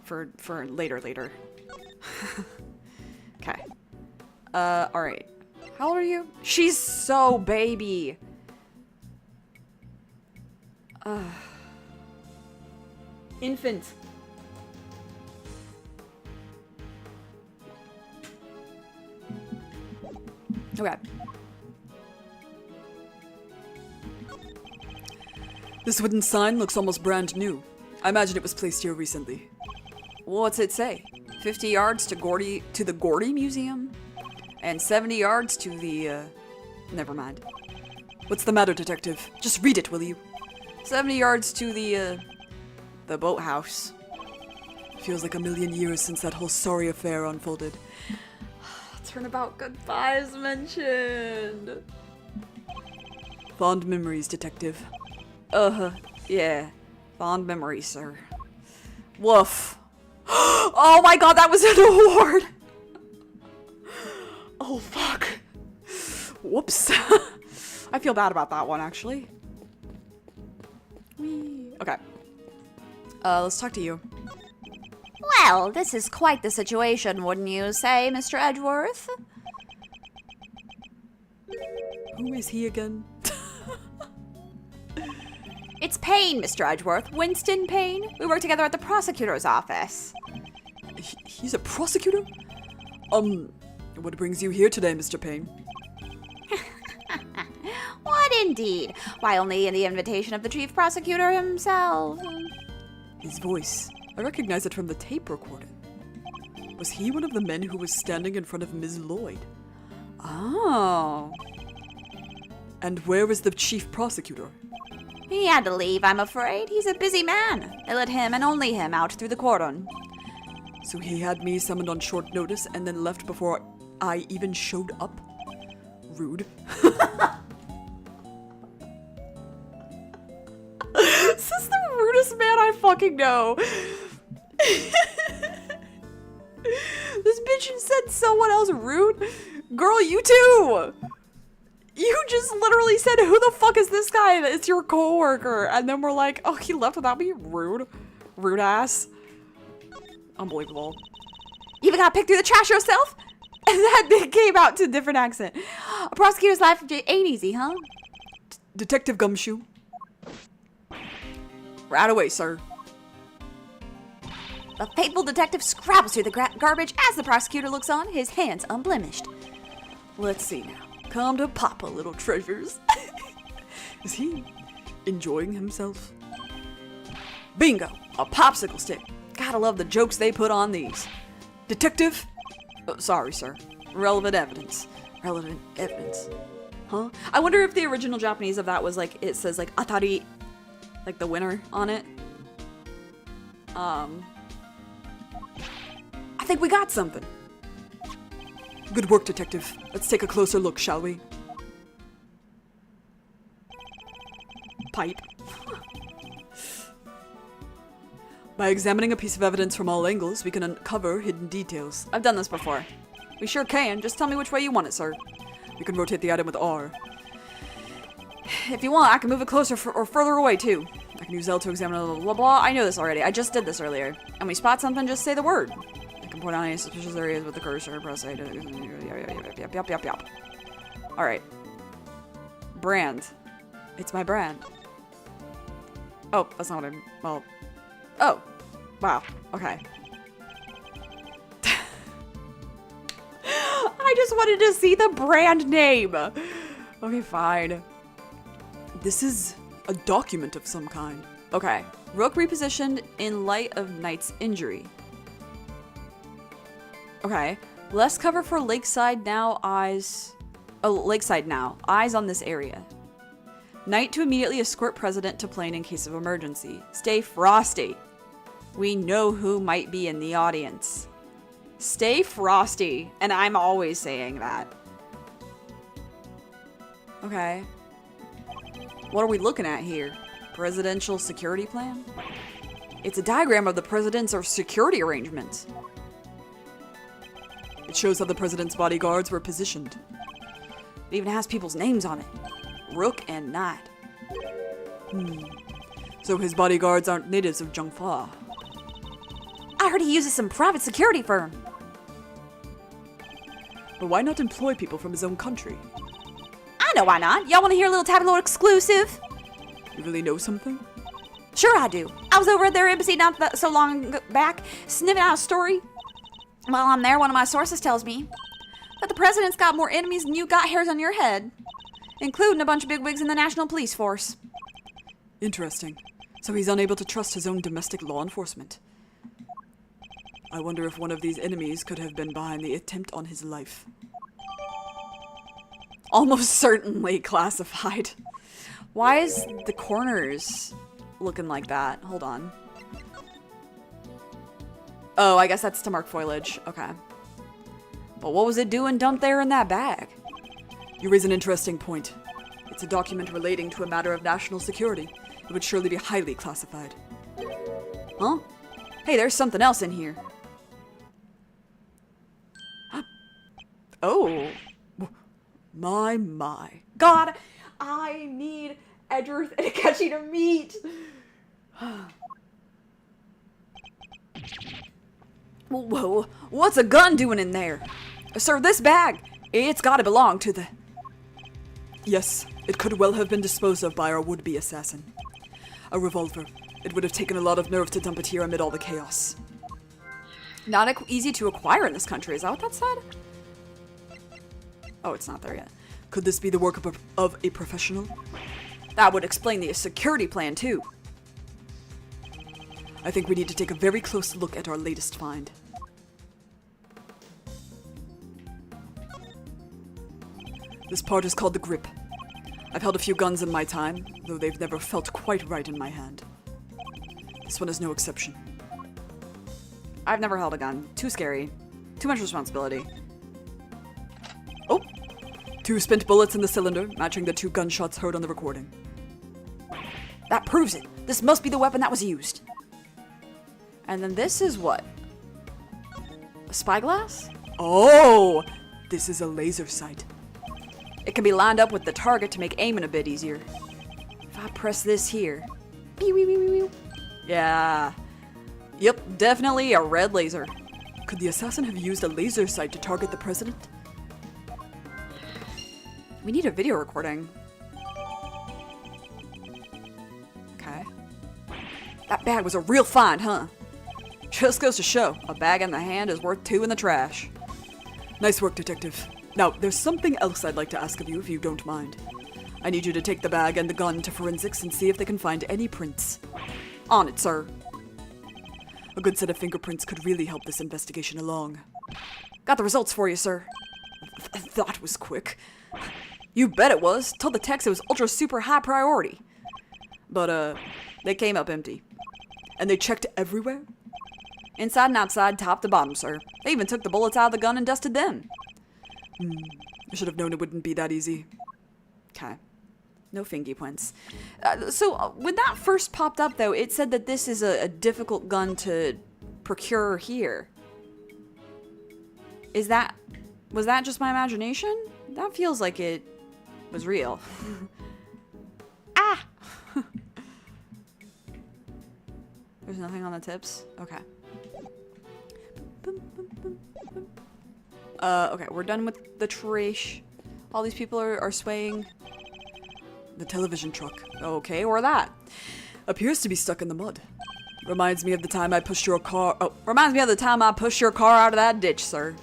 For later. Okay. Alright. How old are you? She's so baby! Infant. Okay. This wooden sign looks almost brand new. I imagine it was placed here recently. What's it say? 50 yards to the Gordy Museum? And 70 yards to the, never mind. What's the matter, detective? Just read it, will you? 70 yards to the boathouse. Feels like a million years since that whole sorry affair unfolded. Turnabout goodbyes mentioned. Fond memories, detective. Yeah. Fond memories, sir. Woof. Oh my god, that was an award! Oh, fuck. Whoops. I feel bad about that one, actually. Whee. Okay. Let's talk to you. Well, this is quite the situation, wouldn't you say, Mr. Edgeworth? Who is he again? It's Payne, Mr. Edgeworth. Winston Payne. We work together at the prosecutor's office. He's a prosecutor? What brings you here today, Mr. Payne? What indeed? Why, only in the invitation of the chief prosecutor himself. His voice. I recognize it from the tape recording. Was he one of the men who was standing in front of Ms. Lloyd? Oh. And where is the chief prosecutor? He had to leave, I'm afraid. He's a busy man. They let him and only him out through the cordon. So he had me summoned on short notice and then left before I even showed up? Rude. This is the rudest man I fucking know. This bitch said someone else rude? Girl, you too! You just literally said, who the fuck is this guy? It's your coworker. And then we're like, oh, he left without me? Rude. Rude ass. Unbelievable. You even got picked through the trash yourself? And that came out to a different accent. A prosecutor's life ain't easy, huh? Detective Gumshoe. Right away, sir. The faithful detective scrabbles through the garbage as the prosecutor looks on, his hands unblemished. Let's see now. Come to Papa, little treasures. Is he enjoying himself? Bingo! A popsicle stick. Gotta love the jokes they put on these. Detective? Sorry, sir. Relevant evidence. Relevant evidence. Huh? I wonder if the original Japanese of that was like, it says like, Atari, like the winner on it. I think we got something. Good work, detective. Let's take a closer look, shall we? Pipe. By examining a piece of evidence from all angles, we can uncover hidden details. I've done this before. We sure can. Just tell me which way you want it, sir. We can rotate the item with R. If you want, I can move it closer or further away too. I can use L to examine blah, blah, blah. I know this already. I just did this earlier. And we spot something, just say the word. I can point out any suspicious areas with the cursor. Press A to... Yup. Alright. Brand. It's my brand. Oh, that's not what I'm... Well... Oh. Wow. Okay. I just wanted to see the brand name. Okay, fine. This is a document of some kind. Okay. Rook repositioned in light of Knight's injury. Okay. Less cover for Lakeside now, eyes... Oh, Lakeside now. Eyes on this area. Knight to immediately escort President to plane in case of emergency. Stay frosty. We know who might be in the audience. Stay frosty. And I'm always saying that. Okay. What are we looking at here? Presidential security plan? It's a diagram of the president's security arrangements. It shows how the president's bodyguards were positioned. It even has people's names on it. Rook and Knight. So his bodyguards aren't natives of Zhongfa. I heard he uses some private security firm. But why not employ people from his own country? I know why not. Y'all want to hear a little tabloid exclusive? You really know something? Sure I do. I was over at their embassy not so long back, sniffing out a story. While I'm there, one of my sources tells me that the president's got more enemies than you got hairs on your head, including a bunch of bigwigs in the National Police Force. Interesting. So he's unable to trust his own domestic law enforcement. I wonder if one of these enemies could have been behind the attempt on his life. Almost certainly classified. Why is the corners looking like that? Hold on. Oh, I guess that's to mark foliage. Okay. But what was it doing dumped there in that bag? You raise an interesting point. It's a document relating to a matter of national security. It would surely be highly classified. Huh? Hey, there's something else in here. Oh. My. God, I need Edgeworth and Akechi to meet. Whoa, what's a gun doing in there? Sir, this bag, it's gotta belong to the... Yes, it could well have been disposed of by our would-be assassin. A revolver. It would have taken a lot of nerve to dump it here amid all the chaos. Not easy to acquire in this country, is that what that said? Oh, it's not there yet. Could this be the work of a professional? That would explain the security plan, too. I think we need to take a very close look at our latest find. This part is called the grip. I've held a few guns in my time, though they've never felt quite right in my hand. This one is no exception. I've never held a gun. Too scary. Too much responsibility. Oh! 2 spent bullets in the cylinder, matching the 2 gunshots heard on the recording. That proves it. This must be the weapon that was used. And then this is what? A spyglass? Oh! This is a laser sight. It can be lined up with the target to make aiming a bit easier. If I press this here. Pew, pew, pew, pew, pew. Yeah. Yep, definitely a red laser. Could the assassin have used a laser sight to target the president? We need a video recording. Okay. That bag was a real find, huh? Just goes to show, a bag in the hand is worth 2 in the trash. Nice work, detective. Now, there's something else I'd like to ask of you if you don't mind. I need you to take the bag and the gun to forensics and see if they can find any prints. On it, sir. A good set of fingerprints could really help this investigation along. Got the results for you, sir. That was quick. You bet it was. Told the techs it was ultra super high priority. But, they came up empty. And they checked everywhere? Inside and outside, top to bottom, sir. They even took the bullets out of the gun and dusted them. I should have known it wouldn't be that easy. Okay. No fingy points. So, when that first popped up, though, it said that this is a difficult gun to procure here. Was that just my imagination? That feels like it was real. Ah! There's nothing on the tips? Okay. Okay, we're done with the trash. All these people are swaying. The television truck. Okay, where that? Appears to be stuck in the mud. Reminds me of the time I pushed your car. Oh, Reminds me of the time I pushed your car out of that ditch, sir.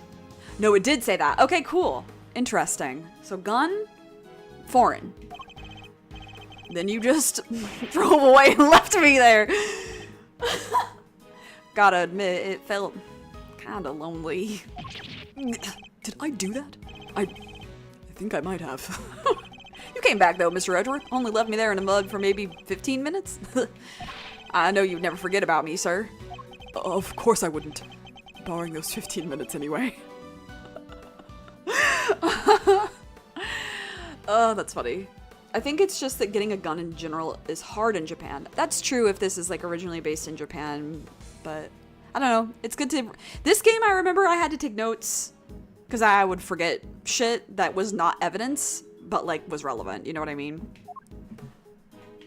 No, it did say that. Okay, cool. Interesting. So gun, foreign. Then you just drove away and left me there. Gotta admit, it felt kinda lonely. Did I do that? I think I might have. You came back though, Mr. Edward. Only left me there in the mud for maybe 15 minutes. I know you'd never forget about me, sir. Of course I wouldn't. Barring those 15 minutes anyway. Oh, that's funny. I think it's just that getting a gun in general is hard in Japan. That's true if this is like originally based in Japan, but I don't know. It's good to... This game, I remember I had to take notes because I would forget shit that was not evidence, but like was relevant. You know what I mean?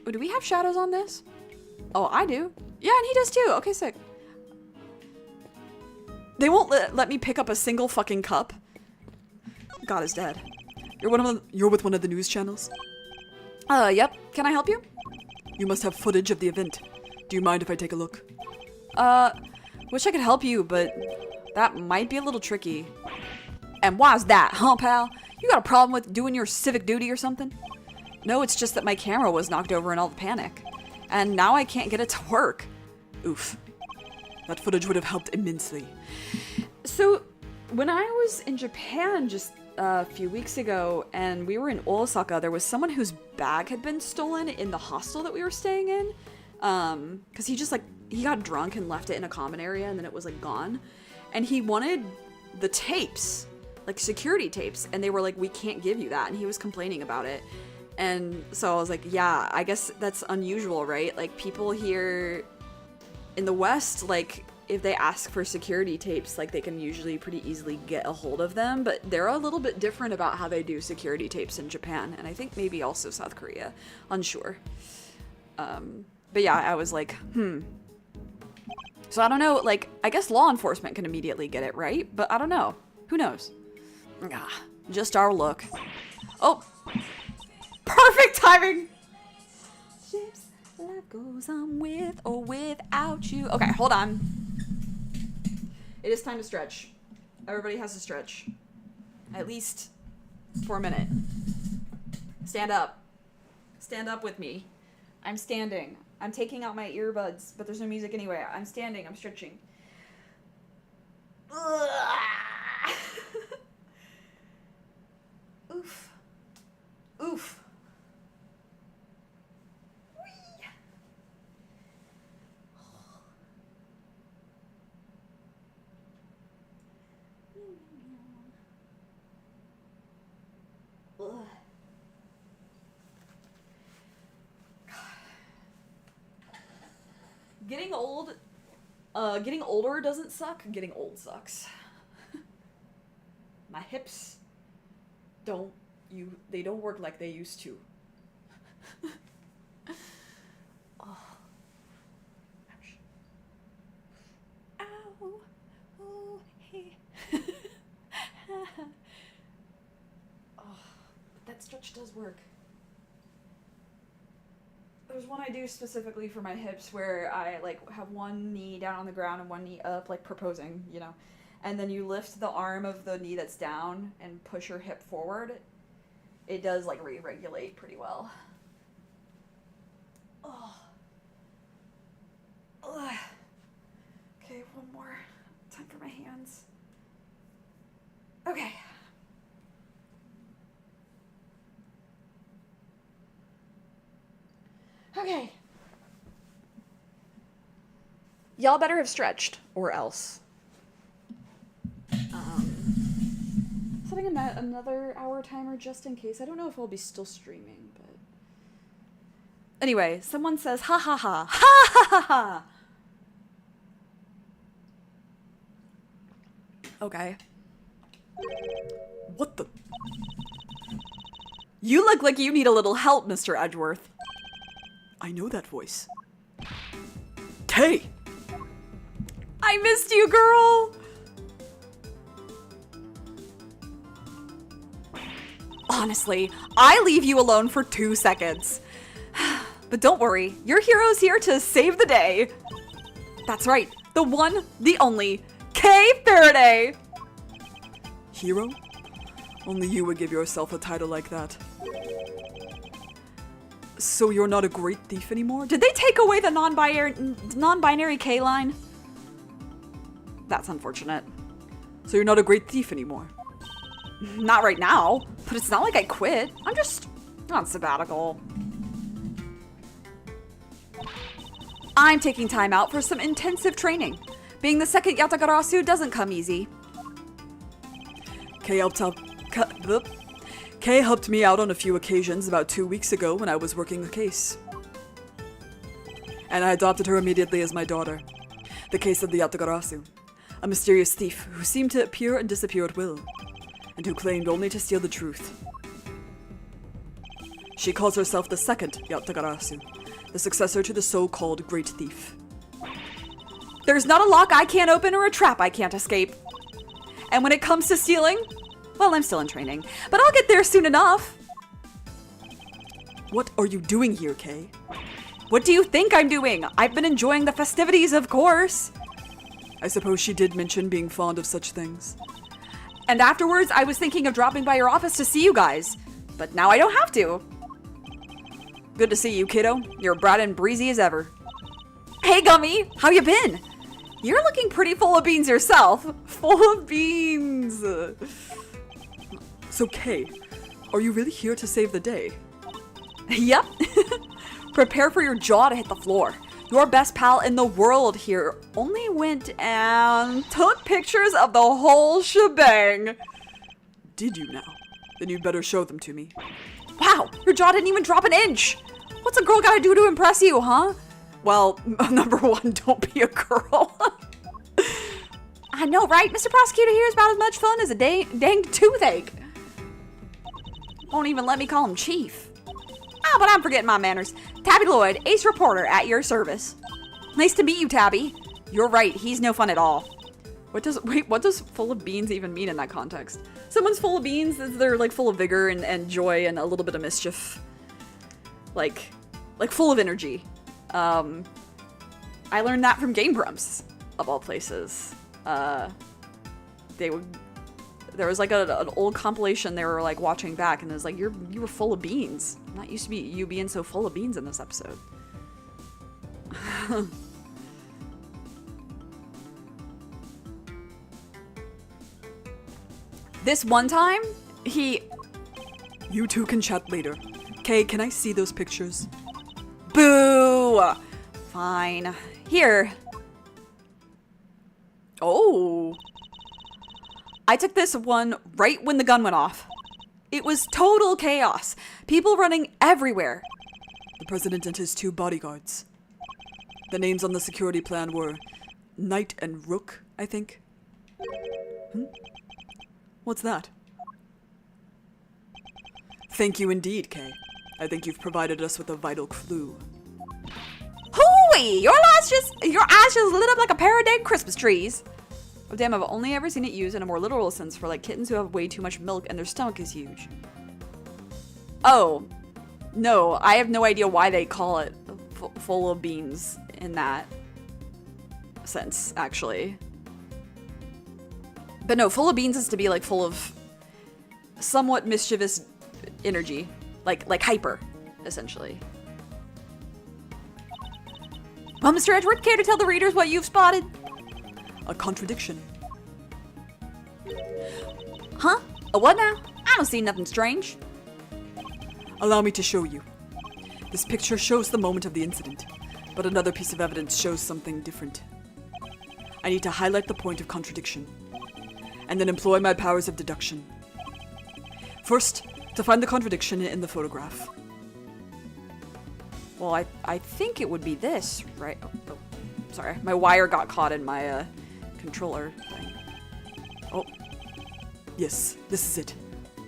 Oh, do we have shadows on this? Oh, I do. Yeah, and he does too. Okay, sick. They won't let me pick up a single fucking cup. God is dead. You're with one of the news channels? Yep. Can I help you? You must have footage of the event. Do you mind if I take a look? Wish I could help you, but that might be a little tricky. And why's that, huh, pal? You got a problem with doing your civic duty or something? No, it's just that my camera was knocked over in all the panic. And now I can't get it to work. Oof. That footage would have helped immensely. So, when I was in Japan just a few weeks ago, and we were in Osaka, there was someone whose bag had been stolen in the hostel that we were staying in. Because he got drunk and left it in a common area, and then it was, like, gone. And he wanted the tapes, like, security tapes, and they were like, we can't give you that, and he was complaining about it. And so I was like, yeah, I guess that's unusual, right? Like, people here in the West, like, if they ask for security tapes, like, they can usually pretty easily get a hold of them, but they're a little bit different about how they do security tapes in Japan, and I think maybe also South Korea. Unsure. But yeah, I was like, So I don't know, like, I guess law enforcement can immediately get it, right? But I don't know. Who knows? Just our luck. Oh! Perfect timing! Ships, life goes on with or without you. Okay, hold on. It is time to stretch. Everybody has to stretch. At least for a minute. Stand up. Stand up with me. I'm standing. I'm taking out my earbuds, but there's no music anyway. I'm standing. I'm stretching. Oof. Oof. Getting older doesn't suck. Getting old sucks. My hips don't they don't work like they used to. Oh. Ouch. Ow. Oh, hey. Oh, that stretch does work. There's one I do specifically for my hips where I like have one knee down on the ground and one knee up, like proposing, you know. And then you lift the arm of the knee that's down and push your hip forward. It does like re-regulate pretty well. Oh. Ugh. Okay, one more. Time for my hands. Okay. Okay. Y'all better have stretched, or else. Setting another hour timer just in case. I don't know if I'll be still streaming, but... Anyway, someone says, ha ha ha, ha ha ha ha! Okay. What the? You look like you need a little help, Mr. Edgeworth. I know that voice. Kay! I missed you, girl! Honestly, I leave you alone for 2 seconds. But don't worry, your hero's here to save the day. That's right, the one, the only, Kay Faraday! Hero? Only you would give yourself a title like that. So you're not a great thief anymore? Did they take away the non-binary K line? That's unfortunate. So you're not a great thief anymore? Not right now, but it's not like I quit. I'm just on sabbatical. I'm taking time out for some intensive training. Being the second Yatagarasu doesn't come easy. Kay helped me out on a few occasions about 2 weeks ago when I was working a case. And I adopted her immediately as my daughter. The case of the Yatagarasu, a mysterious thief who seemed to appear and disappear at will, and who claimed only to steal the truth. She calls herself the second Yatagarasu, the successor to the so-called Great Thief. There's not a lock I can't open or a trap I can't escape. And when it comes to stealing, well, I'm still in training, but I'll get there soon enough. What are you doing here, Kay? What do you think I'm doing? I've been enjoying the festivities, of course. I suppose she did mention being fond of such things. And afterwards, I was thinking of dropping by your office to see you guys. But now I don't have to. Good to see you, kiddo. You're bright and breezy as ever. Hey, Gummy! How you been? You're looking pretty full of beans yourself. Full of beans. So, Kay, are you really here to save the day? Yep. Prepare for your jaw to hit the floor. Your best pal in the world here only went and took pictures of the whole shebang. Did you now? Then you'd better show them to me. Wow, your jaw didn't even drop an inch. What's a girl gotta do to impress you, huh? Well, number one, don't be a girl. I know, right? Mr. Prosecutor here is about as much fun as a danged toothache. Won't even let me call him Chief. Oh, but I'm forgetting my manners. Tabby Lloyd, ace reporter at your service. Nice to meet you, Tabby. You're right, he's no fun at all. What does full of beans even mean in that context? Someone's full of beans, they're like full of vigor and joy and a little bit of mischief. Like full of energy. I learned that from Game Grumps, of all places. There was like an old compilation they were like watching back, and it was like, you were full of beans. I'm not used to you being so full of beans in this episode. This one time, You two can chat later. Kay, can I see those pictures? Boo! Fine. Here. Oh. I took this one right when the gun went off. It was total chaos. People running everywhere. The president and his 2 bodyguards. The names on the security plan were Knight and Rook, I think. What's that? Thank you indeed, Kay. I think you've provided us with a vital clue. Hooey! Your eyes just lit up like a pair of dang Christmas trees. Oh damn, I've only ever seen it used in a more literal sense for like kittens who have way too much milk and their stomach is huge. Oh, no, I have no idea why they call it full of beans in that sense, actually. But no, full of beans is to be like full of somewhat mischievous energy, like hyper, essentially. Well, Mr. Edgeworth, care to tell the readers what you've spotted? A contradiction. Huh? A what now? I don't see nothing strange. Allow me to show you. This picture shows the moment of the incident, but another piece of evidence shows something different. I need to highlight the point of contradiction, and then employ my powers of deduction. First, to find the contradiction in the photograph. Well, I think it would be this, right? Oh, sorry. My wire got caught in my controller thing. Oh, yes, this is it.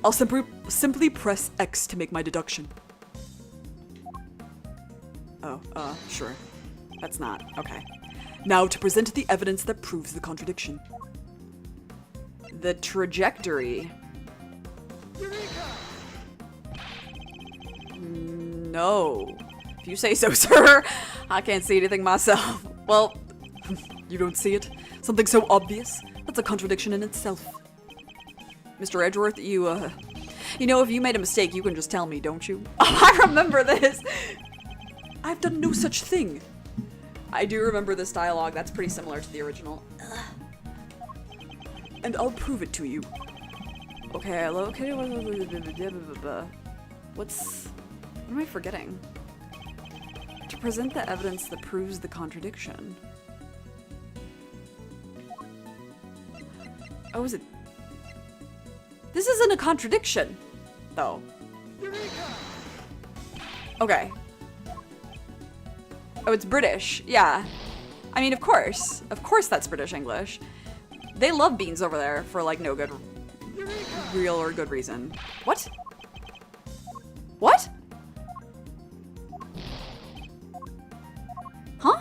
I'll simply press X to make my deduction. Oh, sure. That's not. Okay. Now to present the evidence that proves the contradiction. The trajectory. No. If you say so, sir. I can't see anything myself. Well, you don't see it? Something so obvious? That's a contradiction in itself. Mr. Edgeworth, you know, if you made a mistake, you can just tell me, don't you? Oh, I remember this. I've done no such thing. I do remember this dialogue. That's pretty similar to the original. And I'll prove it to you. Okay, I located. What am I forgetting? To present the evidence that proves the contradiction. Oh, is it? This isn't a contradiction, though. Okay. Oh, it's British. Yeah. I mean, of course. Of course that's British English. They love beans over there for, like, no good real or good reason. What? What? Huh?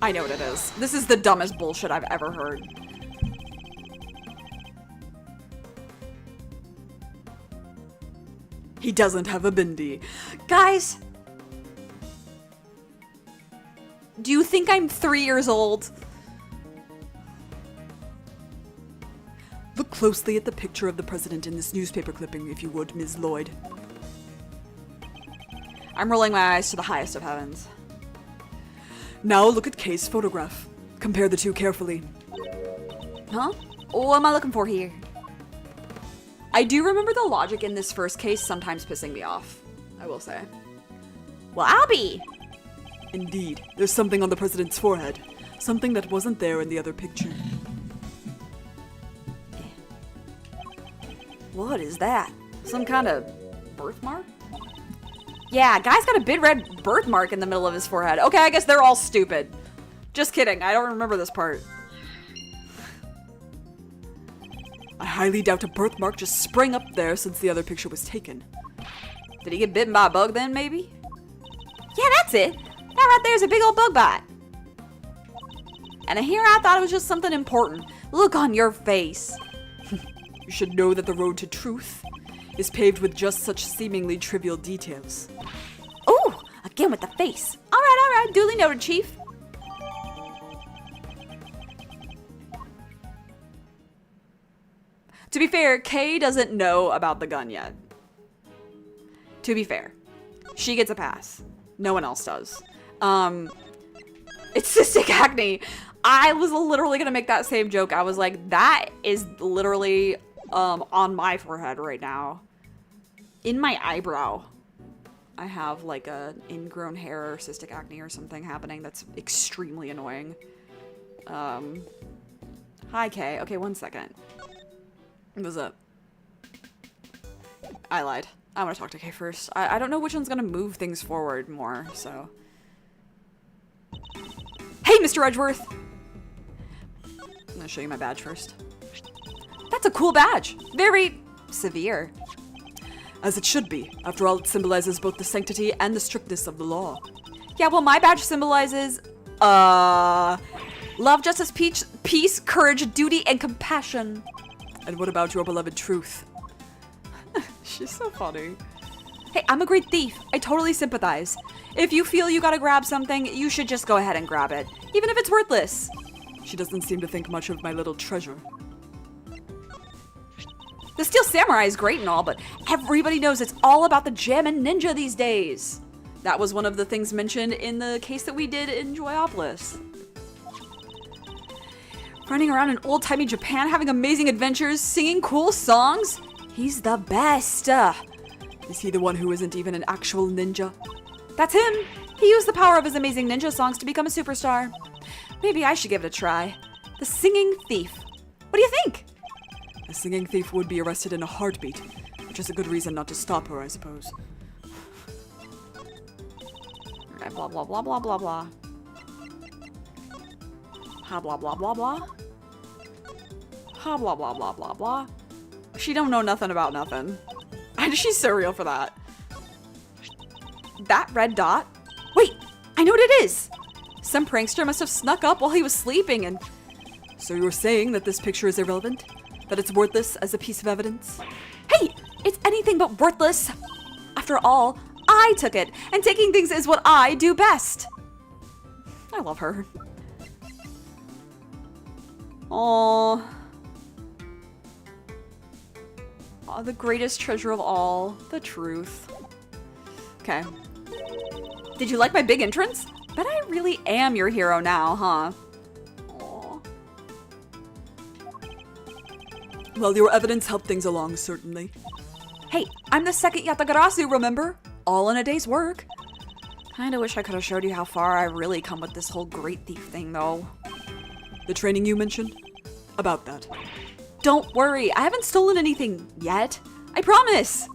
I know what it is. This is the dumbest bullshit I've ever heard. He doesn't have a bindi. Guys! Do you think I'm 3 years old? Look closely at the picture of the president in this newspaper clipping, if you would, Ms. Lloyd. I'm rolling my eyes to the highest of heavens. Now look at Kay's photograph. Compare the two carefully. Huh? What am I looking for here? I do remember the logic in this first case sometimes pissing me off, I will say. Well, I'll be! Indeed, there's something on the president's forehead. Something that wasn't there in the other picture. What is that? Some kind of birthmark? Yeah, guy's got a big red birthmark in the middle of his forehead. Okay, I guess they're all stupid. Just kidding, I don't remember this part. I highly doubt a birthmark just sprang up there since the other picture was taken. Did he get bitten by a bug then, maybe? Yeah, that's it. That right there's a big old bug bite. And here I thought it was just something important. Look on your face. You should know that the road to truth is paved with just such seemingly trivial details. Ooh, again with the face. All right, duly noted, Chief. To be fair, Kay doesn't know about the gun yet. To be fair, she gets a pass. No one else does. It's cystic acne. I was literally gonna make that same joke. I was like, that is literally on my forehead right now. In my eyebrow, I have like a ingrown hair or cystic acne or something happening that's extremely annoying. Hi, Kay. Okay, 1 second. What's up? I lied. I want to talk to Kay first. I don't know which one's gonna move things forward more, so. Hey, Mr. Edgeworth! I'm gonna show you my badge first. That's a cool badge. Very severe. As it should be. After all, it symbolizes both the sanctity and the strictness of the law. Yeah, well, my badge symbolizes, love, justice, peace, courage, duty, and compassion. And what about your beloved truth? She's so funny. Hey, I'm a great thief. I totally sympathize. If you feel you gotta grab something, you should just go ahead and grab it, even if it's worthless. She doesn't seem to think much of my little treasure. The Steel Samurai is great and all, but everybody knows it's all about the Jammin' Ninja these days. That was one of the things mentioned in the case that we did in Joyopolis. Running around in old-timey Japan, having amazing adventures, singing cool songs. He's the best. Is he the one who isn't even an actual ninja? That's him. He used the power of his amazing ninja songs to become a superstar. Maybe I should give it a try. The Singing Thief. What do you think? A singing thief would be arrested in a heartbeat, which is a good reason not to stop her, I suppose. Alright, blah blah blah blah blah blah. Ha blah blah blah blah. Ha blah blah blah blah blah. She don't know nothing about nothing. She's so real for that. That red dot? Wait, I know what it is. Some prankster must have snuck up while he was sleeping and... So you're saying that this picture is irrelevant? That it's worthless as a piece of evidence? Hey, it's anything but worthless. After all, I took it, and taking things is what I do best. I love her. Aww. Oh, the greatest treasure of all, the truth. Okay. Did you like my big entrance? Bet I really am your hero now, huh? Aww. Well, your evidence helped things along, certainly. Hey, I'm the second Yatagarasu, remember? All in a day's work. Kinda wish I could have showed you how far I've really come with this whole great thief thing, though. The training you mentioned? About that. Don't worry, I haven't stolen anything yet. I promise.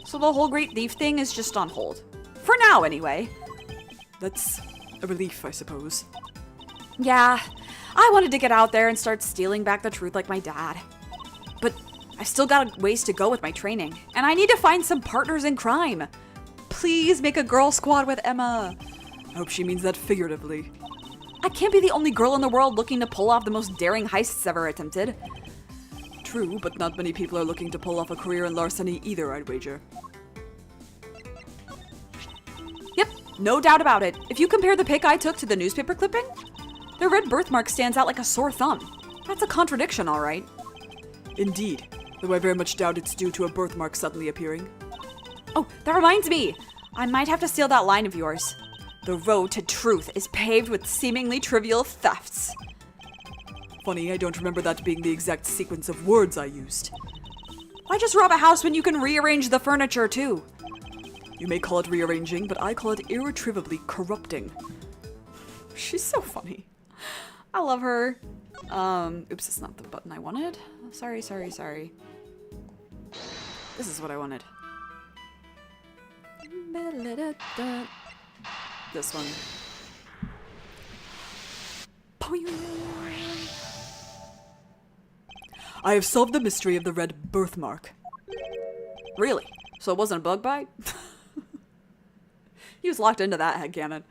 So the whole great thief thing is just on hold. For now, anyway. That's a relief, I suppose. Yeah, I wanted to get out there and start stealing back the truth like my dad. But I still got a ways to go with my training, and I need to find some partners in crime. Please make a girl squad with Emma. I hope she means that figuratively. I can't be the only girl in the world looking to pull off the most daring heists ever attempted. True, but not many people are looking to pull off a career in larceny either, I'd wager. Yep, no doubt about it. If you compare the pic I took to the newspaper clipping, the red birthmark stands out like a sore thumb. That's a contradiction, all right. Indeed, though I very much doubt it's due to a birthmark suddenly appearing. Oh, that reminds me. I might have to steal that line of yours. The road to truth is paved with seemingly trivial thefts. Funny, I don't remember that being the exact sequence of words I used. Why just rob a house when you can rearrange the furniture, too? You may call it rearranging, but I call it irretrievably corrupting. She's so funny. I love her. Oops, it's not the button I wanted. Sorry. This is what I wanted. This one. I have solved the mystery of the red birthmark. Really? So it wasn't a bug bite? He was locked into that headcanon.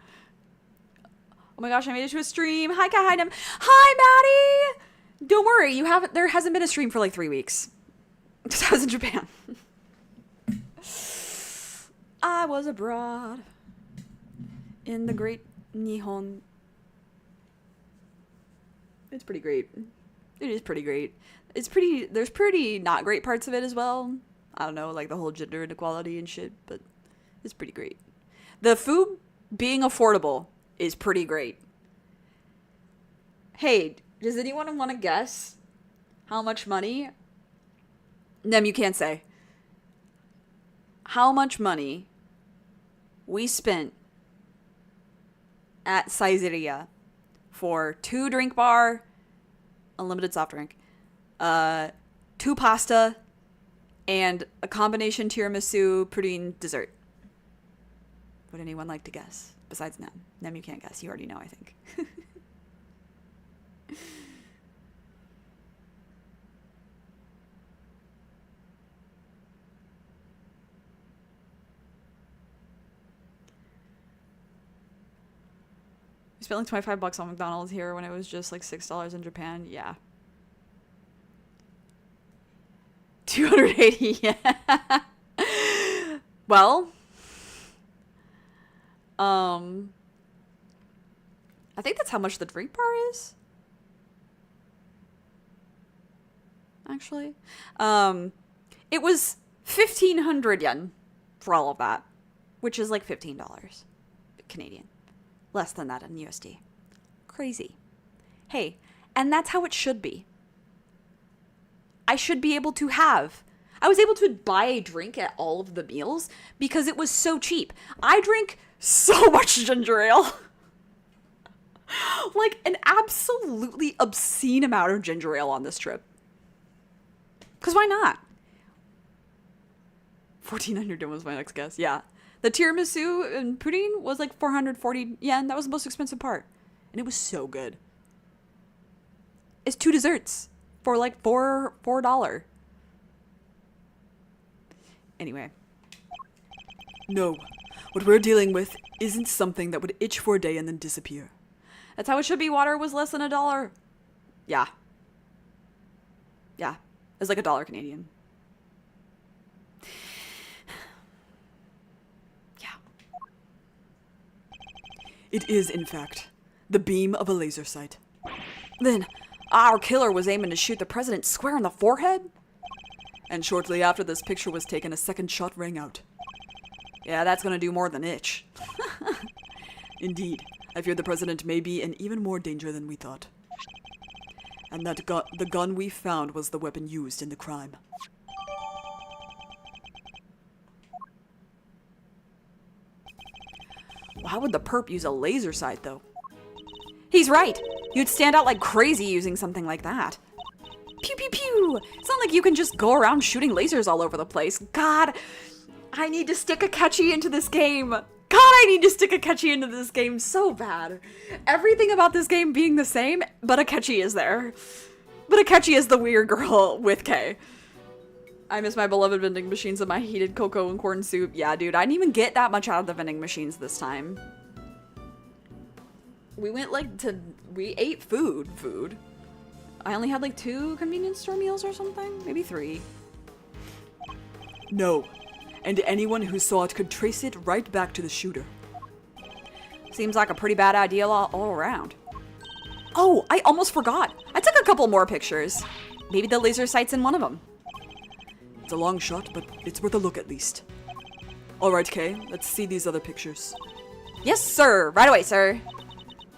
Oh my gosh, I made it to a stream. Hi, Kat Hyden. Hi, Maddie! Don't worry, there hasn't been a stream for like 3 weeks. Because I was in Japan. I was abroad. In the great Nihon. It's pretty great. It is pretty great. There's pretty not great parts of it as well. I don't know, like the whole gender inequality and shit, but it's pretty great. The food being affordable is pretty great. Hey, does anyone want to guess how much money? Nem, you can't say. How much money we spent at Saizeria for 2 drink bar, unlimited soft drink, 2 pasta, and a combination tiramisu pudding dessert. Would anyone like to guess? Besides Nem. Nem you can't guess. You already know, I think. You spent like 25 bucks on McDonald's here when it was just like $6 in Japan. Yeah. 280. Yeah. Well, I think that's how much the drink bar is. Actually, it was 1,500 yen for all of that, which is like $15 Canadian. Less than that in USD. Crazy. Hey, and that's how it should be. I should be able to have. I was able to buy a drink at all of the meals because it was so cheap. I drink so much ginger ale. Like an absolutely obscene amount of ginger ale on this trip. Because why not? 1,400 yen was my next guess. Yeah. The tiramisu and pudding was like 440 yen. That was the most expensive part. And it was so good. It's 2 desserts for like $4. Anyway. No, what we're dealing with isn't something that would itch for a day and then disappear. That's how it should be. Water was less than $1. Yeah. Yeah. It's like $1 Canadian. Yeah. It is, in fact, the beam of a laser sight. Then, our killer was aiming to shoot the president square in the forehead? And shortly after this picture was taken, a second shot rang out. Yeah, that's gonna do more than itch. Indeed, I fear the president may be in even more danger than we thought. And that the gun we found was the weapon used in the crime. Why would the perp use a laser sight, though? He's right. You'd stand out like crazy using something like that. Pew, pew, pew. It's not like you can just go around shooting lasers all over the place. God, I need to stick a catchy into this game. God, I need to stick a catchy into this game so bad. Everything about this game being the same, but a catchy is there. But a catchy is the weird girl with K. I miss my beloved vending machines and my heated cocoa and corn soup. Yeah, dude, I didn't even get that much out of the vending machines this time. We went we ate food. I only had like 2 convenience store meals or something, maybe 3. No, and anyone who saw it could trace it right back to the shooter. Seems like a pretty bad idea all around. Oh, I almost forgot. I took a couple more pictures. Maybe the laser sight's in one of them. It's a long shot, but it's worth a look at least. Alright, Kay, let's see these other pictures. Yes, sir. Right away, sir.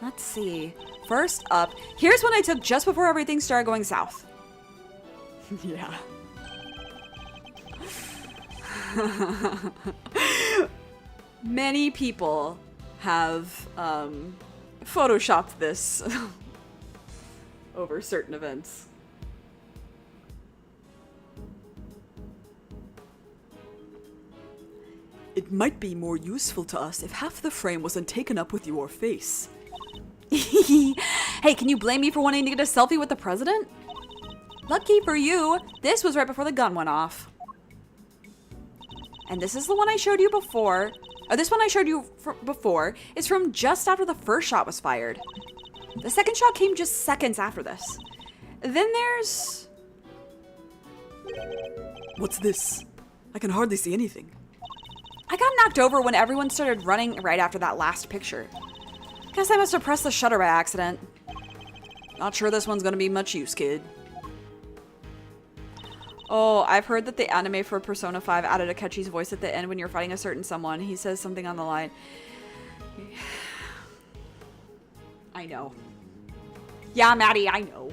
Let's see. First up, here's one I took just before everything started going south. Yeah. Many people have photoshopped this over certain events. It might be more useful to us if half the frame wasn't taken up with your face. Hey, can you blame me for wanting to get a selfie with the president? Lucky for you, this was right before the gun went off. And this is the one I showed you before. Or this one I showed you before is from just after the first shot was fired. The second shot came just seconds after this. Then there's... What's this? I can hardly see anything. I got knocked over when everyone started running right after that last picture. Guess I must have pressed the shutter by accident. Not sure this one's gonna be much use, kid. Oh, I've heard that the anime for Persona 5 added a catchy's voice at the end when you're fighting a certain someone. He says something on the line. I know. Yeah, Maddie, I know.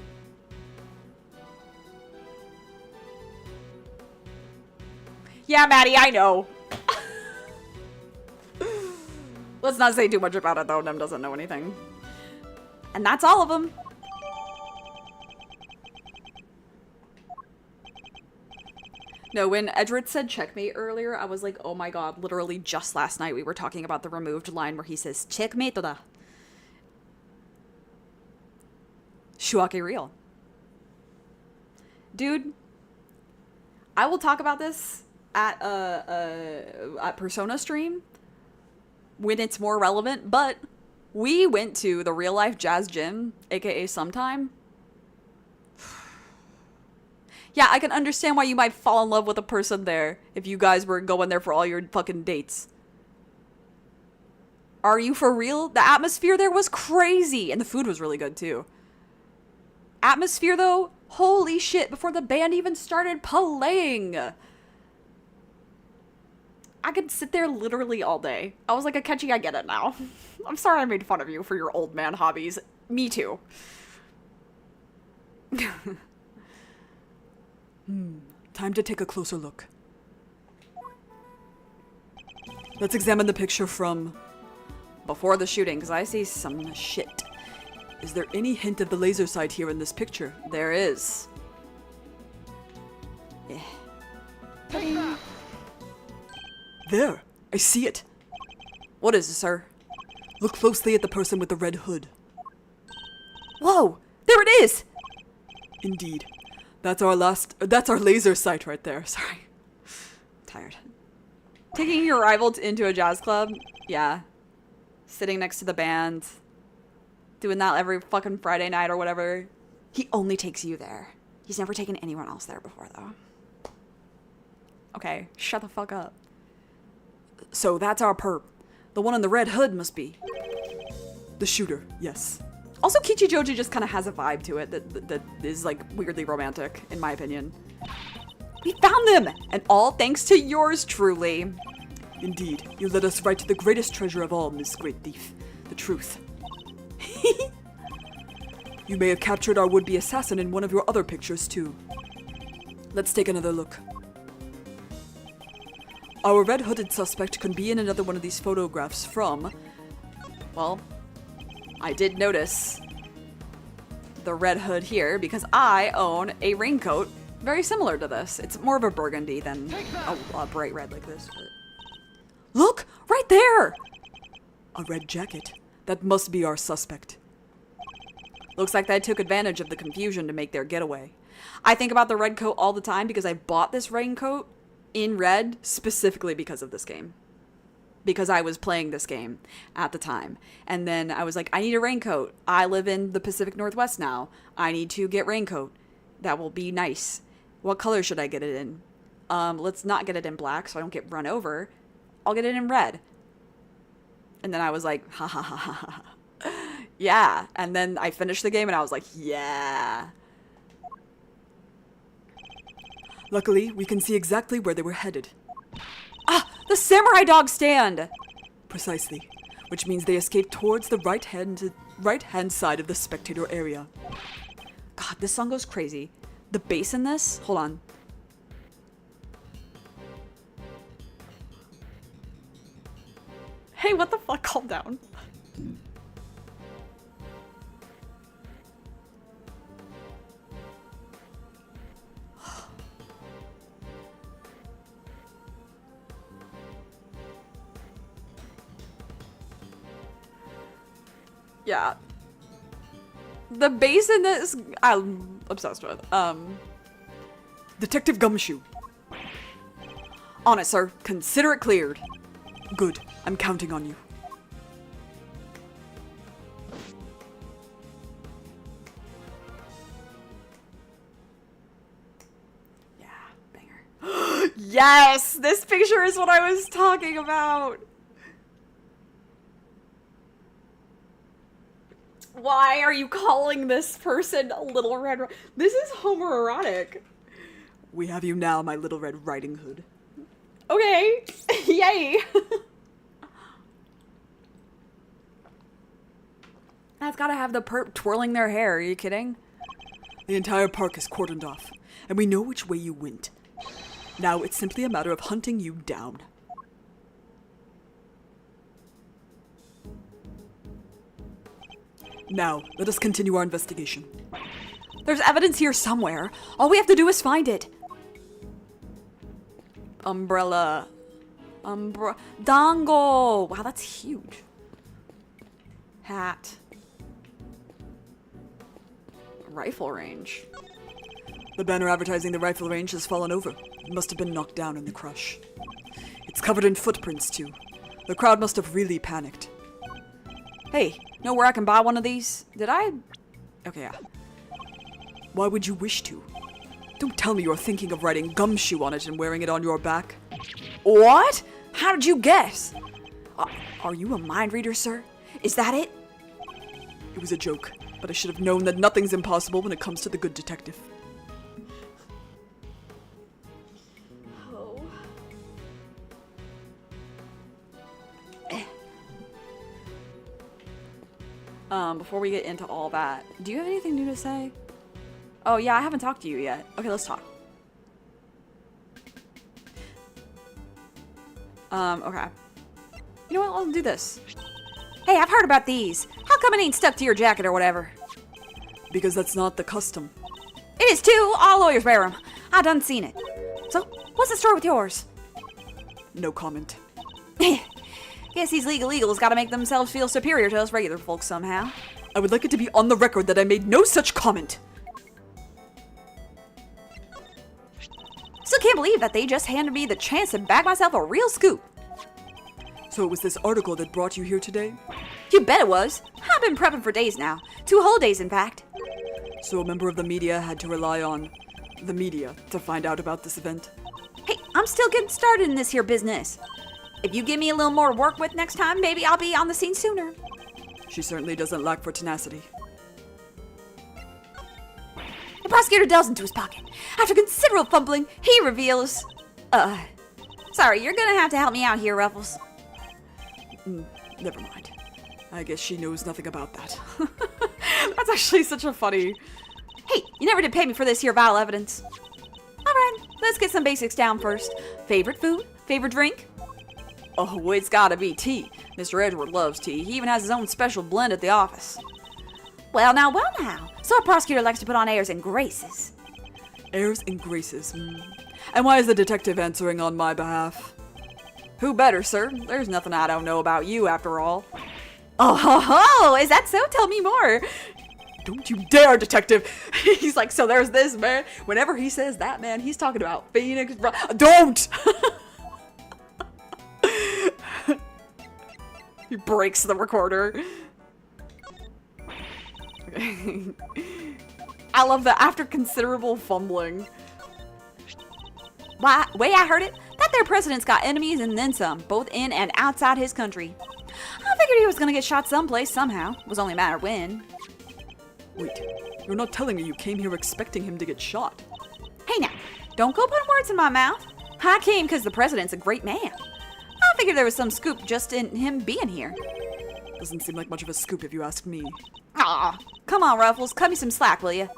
Yeah, Maddie, I know. Let's not say too much about it, though. Nem doesn't know anything. And that's all of them. No, when Edward said checkmate earlier, I was like, oh my god, literally just last night we were talking about the removed line where he says, checkmate da. Shuake real. Dude, I will talk about this at Persona stream when it's more relevant, but we went to the real life jazz gym, aka Sometime. Yeah, I can understand why you might fall in love with a person there if you guys were going there for all your fucking dates. Are you for real? The atmosphere there was crazy, and the food was really good too. Atmosphere though, holy shit, before the band even started playing. I could sit there literally all day. I was like, Akechi, I get it now. I'm sorry I made fun of you for your old man hobbies. Me too. Time to take a closer look. Let's examine the picture from before the shooting, because I see some shit. Is there any hint of the laser sight here in this picture? There is. Yeah. There! I see it! What is it, sir? Look closely at the person with the red hood. Whoa! There it is! Indeed. That's our laser sight right there. Sorry. Tired. Taking your rival into a jazz club? Yeah. Sitting next to the band. Doing that every fucking Friday night or whatever. He only takes you there. He's never taken anyone else there before, though. Okay, shut the fuck up. So that's our perp. The one in the red hood must be the shooter, yes. Also, Kichijoji just kind of has a vibe to it that is, like, weirdly romantic, in my opinion. We found them! And all thanks to yours truly. Indeed, you led us right to the greatest treasure of all, Miss Great Thief. The truth. You may have captured our would-be assassin in one of your other pictures, too. Let's take another look. Our red-hooded suspect can be in another one of these photographs from... Well, I did notice the red hood here because I own a raincoat very similar to this. It's more of a burgundy than a bright red like this. But... Look! Right there! A red jacket. That must be our suspect. Looks like they took advantage of the confusion to make their getaway. I think about the red coat all the time because I bought this raincoat in red specifically because of this game. Because I was playing this game at the time. And then I was like, I need a raincoat. I live in the Pacific Northwest now. I need to get raincoat. That will be nice. What color should I get it in? Let's not get it in black so I don't get run over. I'll get it in red. And then I was like, ha ha ha ha ha. Yeah. And then I finished the game and I was like, yeah. Luckily, we can see exactly where they were headed. Ah, the samurai dog stand! Precisely. Which means they escaped towards the right-hand side of the spectator area. God, this song goes crazy. The bass in this? Hold on. Hey, what the fuck? Calm down. Yeah. The bass in this, I'm obsessed with. Detective Gumshoe. On it, sir. Consider it cleared. Good. I'm counting on you. Yeah, banger. Yes! This picture is what I was talking about! Why are you calling this person a Little Red? This is homoerotic. We have you now, my Little Red Riding Hood. Okay. Yay. That's gotta have the perp twirling their hair. Are you kidding? The entire park is cordoned off, and we know which way you went. Now it's simply a matter of hunting you down. Now, let us continue our investigation. There's evidence here somewhere. All we have to do is find it. Umbrella. Dongle. Wow, that's huge. Hat. Rifle range. The banner advertising the rifle range has fallen over. It must have been knocked down in the crush. It's covered in footprints, too. The crowd must have really panicked. Hey, know where I can buy one of these? Did I? Okay, yeah. Why would you wish to? Don't tell me you're thinking of writing gumshoe on it and wearing it on your back. What? How did you guess? Are you a mind reader, sir? Is that it? It was a joke, but I should have known that nothing's impossible when it comes to the good detective. Before we get into all that, do you have anything new to say? Oh yeah, I haven't talked to you yet. Okay, let's talk. Okay. You know what, let's do this. Hey, I've heard about these. How come it ain't stuck to your jacket or whatever? Because that's not the custom. It is too. All lawyers wear them. I done seen it. So, what's the story with yours? No comment. Guess these legal eagles gotta make themselves feel superior to us regular folks somehow. I would like it to be on the record that I made no such comment. Still can't believe that they just handed me the chance to bag myself a real scoop. So it was this article that brought you here today? You bet it was. I've been prepping for days now. 2 whole days, in fact. So a member of the media had to rely on the media to find out about this event? Hey, I'm still getting started in this here business. If you give me a little more to work with next time, maybe I'll be on the scene sooner. She certainly doesn't lack for tenacity. The prosecutor delves into his pocket. After considerable fumbling, he reveals... Sorry, you're gonna have to help me out here, Ruffles. Never mind. I guess she knows nothing about that. That's actually such a funny... Hey, you never did pay me for this here vile evidence. Alright, let's get some basics down first. Favorite food? Favorite drink? Oh, it's gotta be tea. Mr. Edward loves tea. He even has his own special blend at the office. Well now. So a prosecutor likes to put on airs and graces. Airs and graces. And why is the detective answering on my behalf? Who better, sir? There's nothing I don't know about you, after all. Oh ho ho! Is that so? Tell me more. Don't you dare, detective! He's like, so there's this man. Whenever he says that, man, he's talking about Phoenix. Don't! He breaks the recorder. I love that after considerable fumbling. Why, way I heard it, that there president's got enemies and then some, both in and outside his country. I figured he was gonna get shot someplace somehow. It was only a matter of when. Wait, you're not telling me you came here expecting him to get shot? Hey now, don't go putting words in my mouth. I came because the president's a great man. I figured there was some scoop just in him being here. Doesn't seem like much of a scoop if you ask me. Aw, come on, Ruffles, cut me some slack, will ya?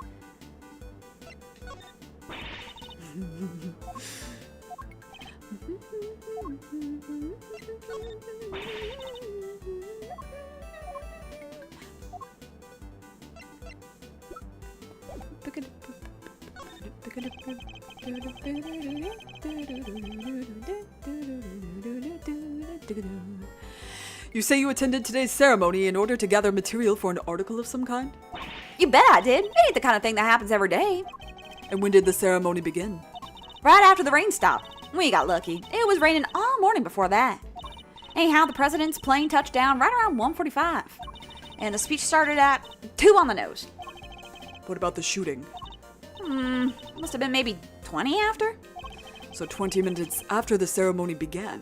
You say you attended today's ceremony in order to gather material for an article of some kind? You bet I did. It ain't the kind of thing that happens every day. And when did the ceremony begin? Right after the rain stopped. We got lucky. It was raining all morning before that. Anyhow, the president's plane touched down right around 1:45. And the speech started at 2 on the nose. What about the shooting? Must have been maybe 20 after? So 20 minutes after the ceremony began.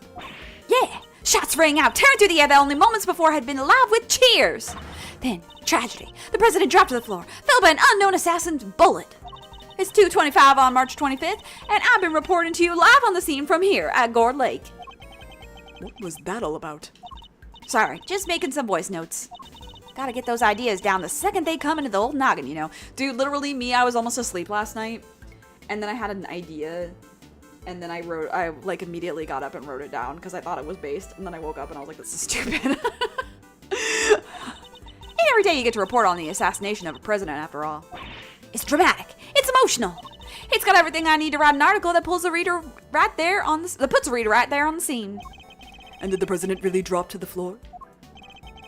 Yeah, shots rang out, tearing through the air that only moments before had been alive with cheers. Then, tragedy. The president dropped to the floor, fell by an unknown assassin's bullet. It's 2:25 on March 25th, and I've been reporting to you live on the scene from here at Gourd Lake. What was that all about? Sorry, just making some voice notes. Gotta get those ideas down the second they come into the old noggin, you know. Dude, literally me, I was almost asleep last night. And then I had an idea. And then I like immediately got up and wrote it down because I thought it was based. And then I woke up and I was like, this is stupid. Ain't every day you get to report on the assassination of a president after all. It's dramatic. It's emotional. It's got everything I need to write an article that puts the reader right there on the scene. And did the president really drop to the floor?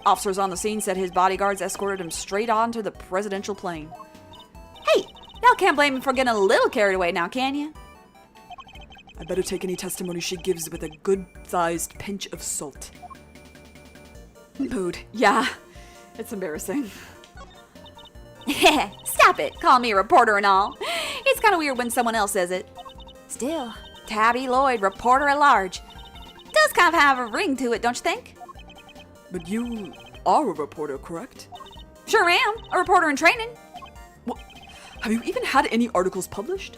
Officers on the scene said his bodyguards escorted him straight onto the presidential plane. Hey, y'all can't blame him for getting a little carried away now, can you? I better take any testimony she gives with a good-sized pinch of salt. Mood. Yeah, it's embarrassing. Stop it, call me a reporter and all. It's kind of weird when someone else says it. Still, Tabby Lloyd, reporter at large. Does kind of have a ring to it, don't you think? But you are a reporter, correct? Sure am, a reporter in training. What? Have you even had any articles published?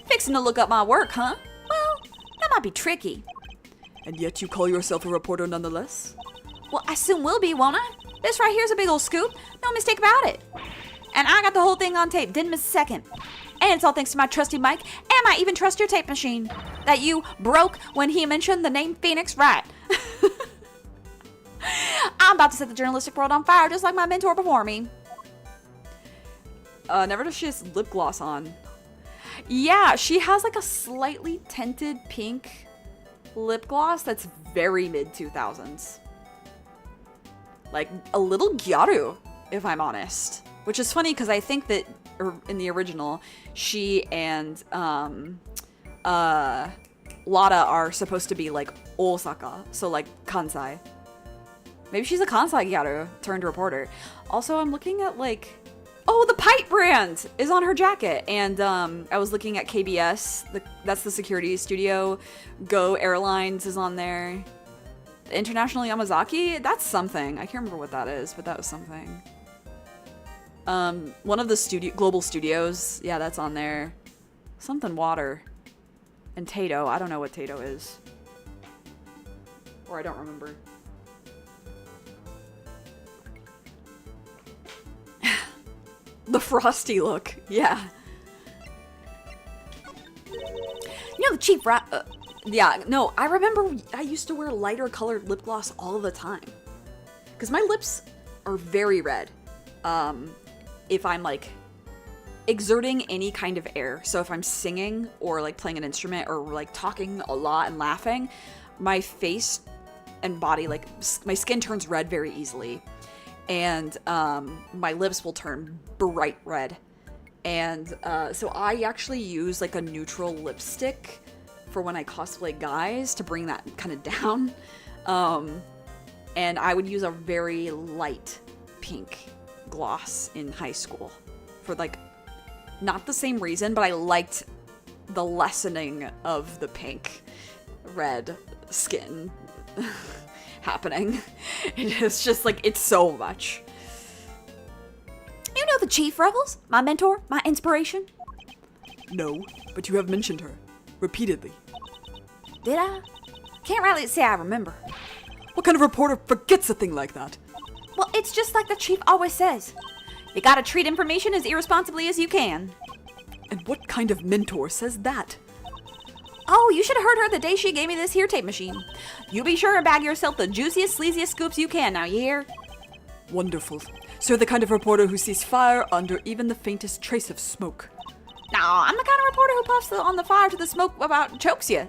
Fixing to look up my work, huh? Well, that might be tricky. And yet you call yourself a reporter nonetheless? Well, I soon will be, won't I? This right here's a big old scoop, no mistake about it. And I got the whole thing on tape, didn't miss a second. And it's all thanks to my trusty mic, and I even trust your tape machine that you broke when he mentioned the name Phoenix Wright. I'm about to set the journalistic world on fire just like my mentor before me. Never does she has lip gloss on. Yeah, she has like a slightly tinted pink lip gloss that's very mid-2000s. Like a little gyaru, if I'm honest. Which is funny because I think that in the original, she and Lada are supposed to be like Osaka, so like Kansai. Maybe she's a Kansai gyaru turned reporter. Also, I'm looking at like, oh, the pipe brand is on her jacket. And I was looking at KBS, that's the security studio. Go Airlines is on there. International Yamazaki, that's something. I can't remember what that is, but that was something. One of the global studios, yeah, that's on there. Something water. And Tato, I don't know what Tato is. Or I don't remember. The frosty look, yeah. You know the cheap Yeah, no, I remember I used to wear lighter colored lip gloss all the time. Because my lips are very red. If I'm like exerting any kind of air. So if I'm singing or like playing an instrument or like talking a lot and laughing, my face and body, like my skin turns red very easily. And my lips will turn bright red. And so I actually use like a neutral lipstick for when I cosplay guys to bring that kind of down. And I would use a very light pink gloss in high school for like, not the same reason, but I liked the lessening of the pink red skin happening. It is just like, it's so much. You know the Chief Rebels? My mentor? My inspiration? No, but you have mentioned her. Repeatedly. Did I? Can't rightly say I remember. What kind of reporter forgets a thing like that? Well, it's just like the Chief always says. You gotta treat information as irresponsibly as you can. And what kind of mentor says that? Oh, you should have heard her the day she gave me this here tape machine. You be sure and bag yourself the juiciest, sleaziest scoops you can, now you hear? Wonderful. So you're the kind of reporter who sees fire under even the faintest trace of smoke. No, I'm the kind of reporter who puffs on the fire till the smoke about chokes you.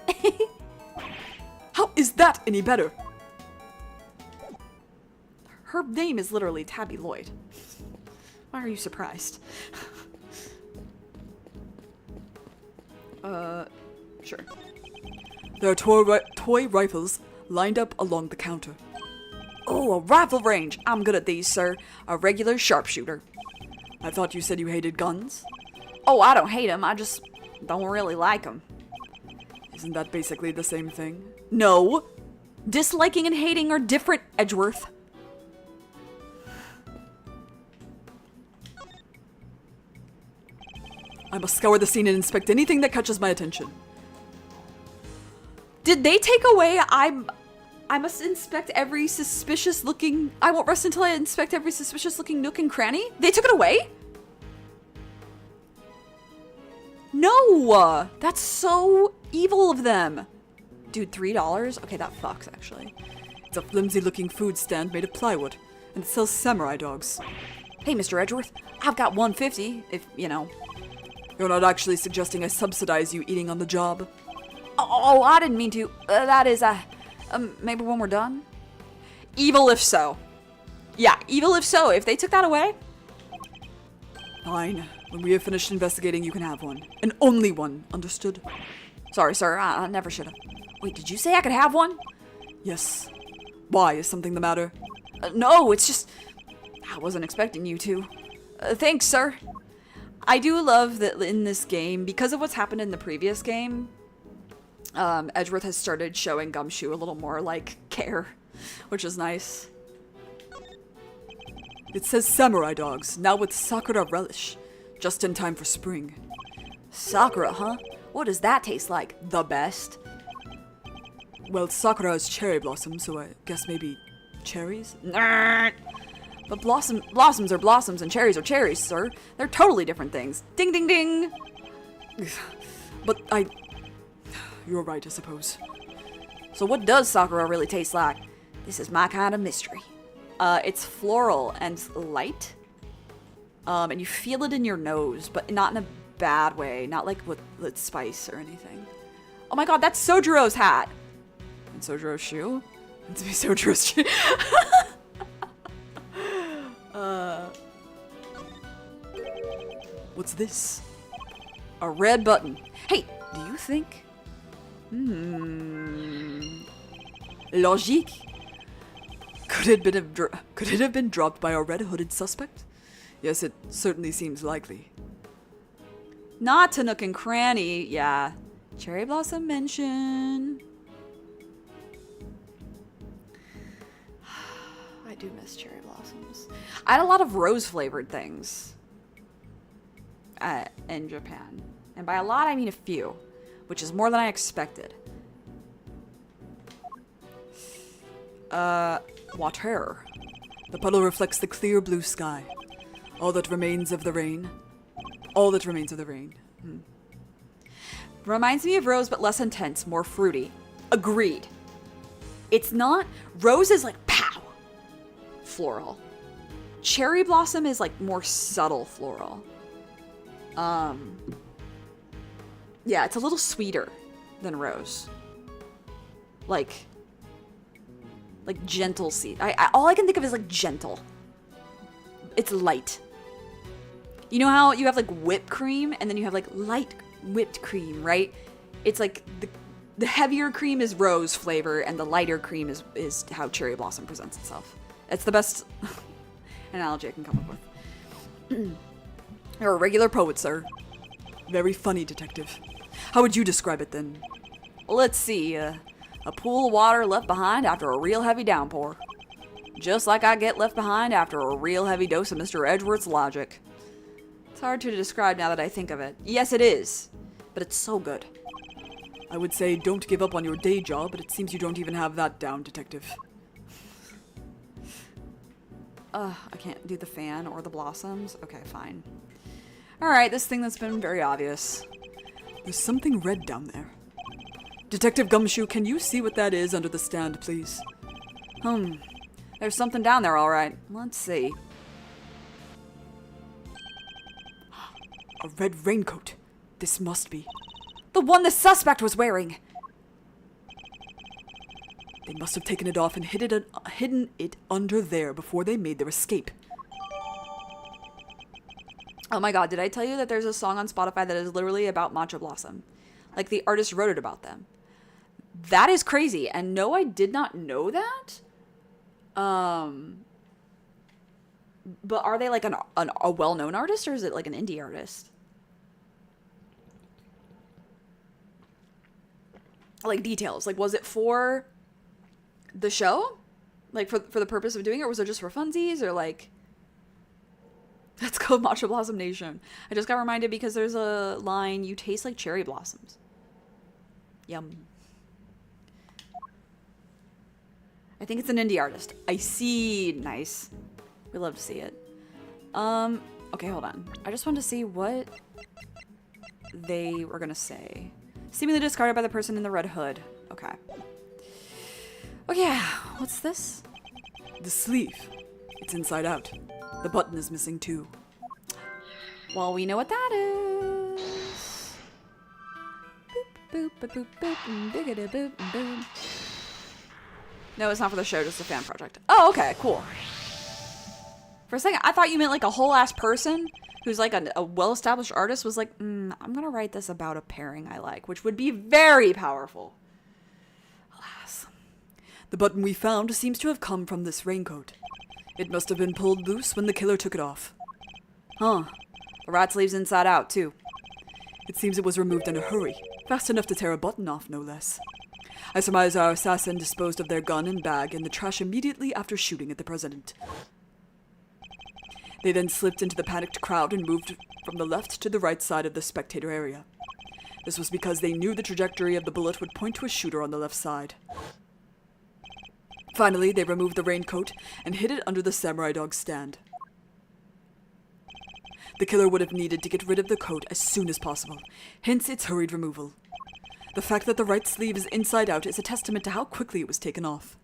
How is that any better? Her name is literally Tabby Lloyd. Why are you surprised? Sure. There are toy rifles lined up along the counter. Oh, a rifle range. I'm good at these, sir. A regular sharpshooter. I thought you said you hated guns. Oh, I don't hate them. I just don't really like them. Isn't that basically the same thing? No. Disliking and hating are different, Edgeworth. I must scour the scene and inspect anything that catches my attention. Did they take away I must inspect every suspicious looking... I won't rest until I inspect every suspicious looking nook and cranny? They took it away? No! That's so evil of them. Dude, $3? Okay, that fucks, actually. It's a flimsy looking food stand made of plywood, and it sells samurai dogs. Hey, Mr. Edgeworth, I've got $150, if, you know. You're not actually suggesting I subsidize you eating on the job? Oh, I didn't mean to. That is, maybe when we're done? Evil if so. Yeah, evil if so. If they took that away? Fine. When we have finished investigating, you can have one. And only one. Understood? Sorry, sir. I never should have. Wait, did you say I could have one? Yes. Why? Is something the matter? No, it's just... I wasn't expecting you to. Thanks, sir. I do love that in this game, because of what's happened in the previous game, Edgeworth has started showing Gumshoe a little more, like, care, which is nice. It says samurai dogs, now with Sakura relish. Just in time for spring. Sakura, huh? What does that taste like? The best? Well, Sakura is cherry blossom, so I guess maybe cherries? Nerd. But blossoms are blossoms and cherries are cherries, sir. They're totally different things. Ding, ding, ding. But you're right, I suppose. So what does Sakura really taste like? This is my kind of mystery. It's floral and light. And you feel it in your nose, but not in a bad way. Not like with spice or anything. Oh my god, that's Sojiro's hat! And Sojiro's shoe? It's me, Sojiro's shoe. What's this? A red button. Hey, do you think? Logique? Could it have been dropped by a red-hooded suspect? Yes, it certainly seems likely. Not to Nook and Cranny, yeah. Cherry Blossom mention. I do miss cherry blossoms. I had a lot of rose-flavored things in Japan. And by a lot, I mean a few, which is more than I expected. Water. The puddle reflects the clear blue sky. All that remains of the rain. All that remains of the rain. Reminds me of Rose, but less intense, more fruity. Agreed. It's not... Rose is like, pow! Floral. Cherry Blossom is like more subtle floral. Yeah, it's a little sweeter than Rose. Like gentle seed. All I can think of is like gentle. It's light. You know how you have like whipped cream and then you have like light whipped cream, right? It's like the heavier cream is rose flavor and the lighter cream is how cherry blossom presents itself. It's the best analogy I can come up with. You're a regular poet, sir. Very funny, detective. How would you describe it then? Let's see. A pool of water left behind after a real heavy downpour. Just like I get left behind after a real heavy dose of Mr. Edgeworth's logic. It's hard to describe now that I think of it. Yes, it is. But it's so good. I would say don't give up on your day job, but it seems you don't even have that down, detective. I can't do the fan or the blossoms. Okay, fine. Alright, this thing that's been very obvious. There's something red down there. Detective Gumshoe, can you see what that is under the stand, please? There's something down there, alright. Let's see. A red raincoat. This must be. The one the suspect was wearing! They must have taken it off and hidden it under there before they made their escape. Oh my god, did I tell you that there's a song on Spotify that is literally about Matcha Blossom? Like, the artist wrote it about them. That is crazy, and no, I did not know that. But are they like a well-known artist, or is it like an indie artist? Like, details. Like, was it for the show? Like, for the purpose of doing it, or was it just for funsies, or like... Let's go Matcha Blossom Nation. I just got reminded because there's a line, you taste like cherry blossoms. Yum. I think it's an indie artist. I see. Nice. We love to see it. Okay, hold on. I just wanted to see what they were gonna say. Seemingly discarded by the person in the red hood. Okay. Oh yeah, what's this? The sleeve. It's inside out. The button is missing too. Well, we know what that is. Boop, boop, boop, boop, biggity boop, boop. No, it's not for the show, just a fan project. Oh, okay, cool. For a second, I thought you meant like a whole ass person who's like a well-established artist was like, I'm gonna write this about a pairing I like, which would be very powerful. Alas. The button we found seems to have come from this raincoat. It must have been pulled loose when the killer took it off. Huh. The right sleeve's inside out, too. It seems it was removed in a hurry, fast enough to tear a button off, no less. I surmise our assassin disposed of their gun and bag in the trash immediately after shooting at the president. They then slipped into the panicked crowd and moved from the left to the right side of the spectator area. This was because they knew the trajectory of the bullet would point to a shooter on the left side. Finally, they removed the raincoat and hid it under the samurai dog's stand. The killer would have needed to get rid of the coat as soon as possible, hence its hurried removal. The fact that the right sleeve is inside out is a testament to how quickly it was taken off.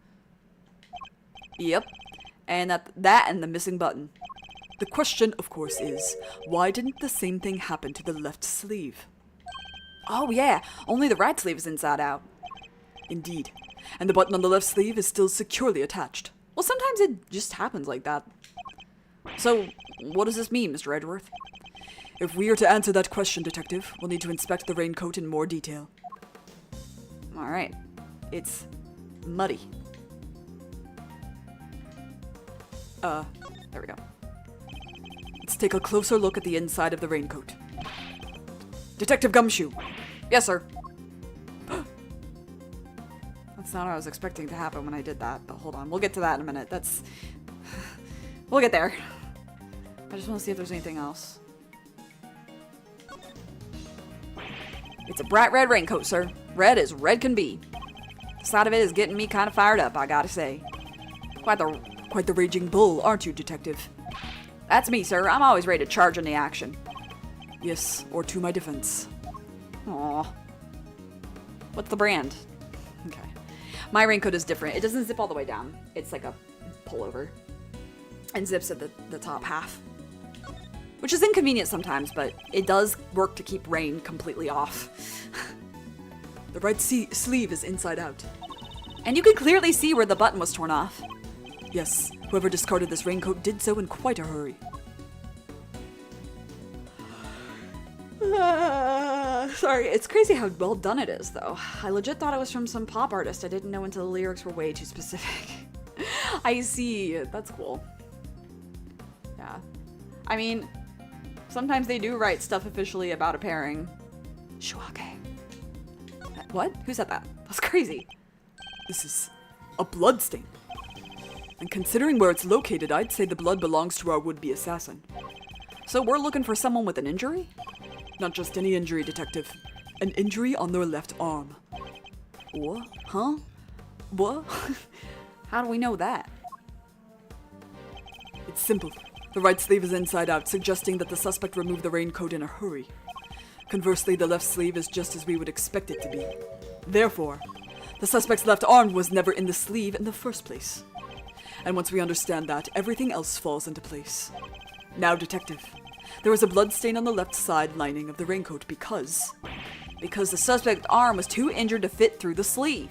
Yep. And that and the missing button. The question, of course, is, why didn't the same thing happen to the left sleeve? Oh yeah, only the right sleeve is inside out. Indeed. And the button on the left sleeve is still securely attached. Well, sometimes it just happens like that. So, what does this mean, Mr. Edgeworth? If we are to answer that question, Detective, we'll need to inspect the raincoat in more detail. Alright. It's muddy. There we go. Let's take a closer look at the inside of the raincoat. Detective Gumshoe! Yes, sir. That's not what I was expecting to happen when I did that, but hold on. We'll get to that in a minute. We'll get there. I just want to see if there's anything else. It's a bright red raincoat, sir. Red as red can be. The sight of it is getting me kind of fired up, I gotta say. Quite the raging bull, aren't you, Detective? That's me, sir. I'm always ready to charge into action. Yes, or to my defense. Aw. What's the brand? Okay. My raincoat is different. It doesn't zip all the way down. It's like a pullover. And zips at the top half. Which is inconvenient sometimes, but it does work to keep rain completely off. The right sleeve is inside out. And you can clearly see where the button was torn off. Yes, whoever discarded this raincoat did so in quite a hurry. Sorry, it's crazy how well done it is, though. I legit thought it was from some pop artist. I didn't know until the lyrics were way too specific. I see. That's cool. Yeah. I mean, sometimes they do write stuff officially about a pairing. Shuake. What? Who said that? That's crazy. This is a bloodstain. And considering where it's located, I'd say the blood belongs to our would-be assassin. So we're looking for someone with an injury? Not just any injury, Detective. An injury on their left arm. What? Huh? What? How do we know that? It's simple. The right sleeve is inside out, suggesting that the suspect removed the raincoat in a hurry. Conversely, the left sleeve is just as we would expect it to be. Therefore, the suspect's left arm was never in the sleeve in the first place. And once we understand that, everything else falls into place. Now, Detective, there is a bloodstain on the left side lining of the raincoat because the suspect's arm was too injured to fit through the sleeve.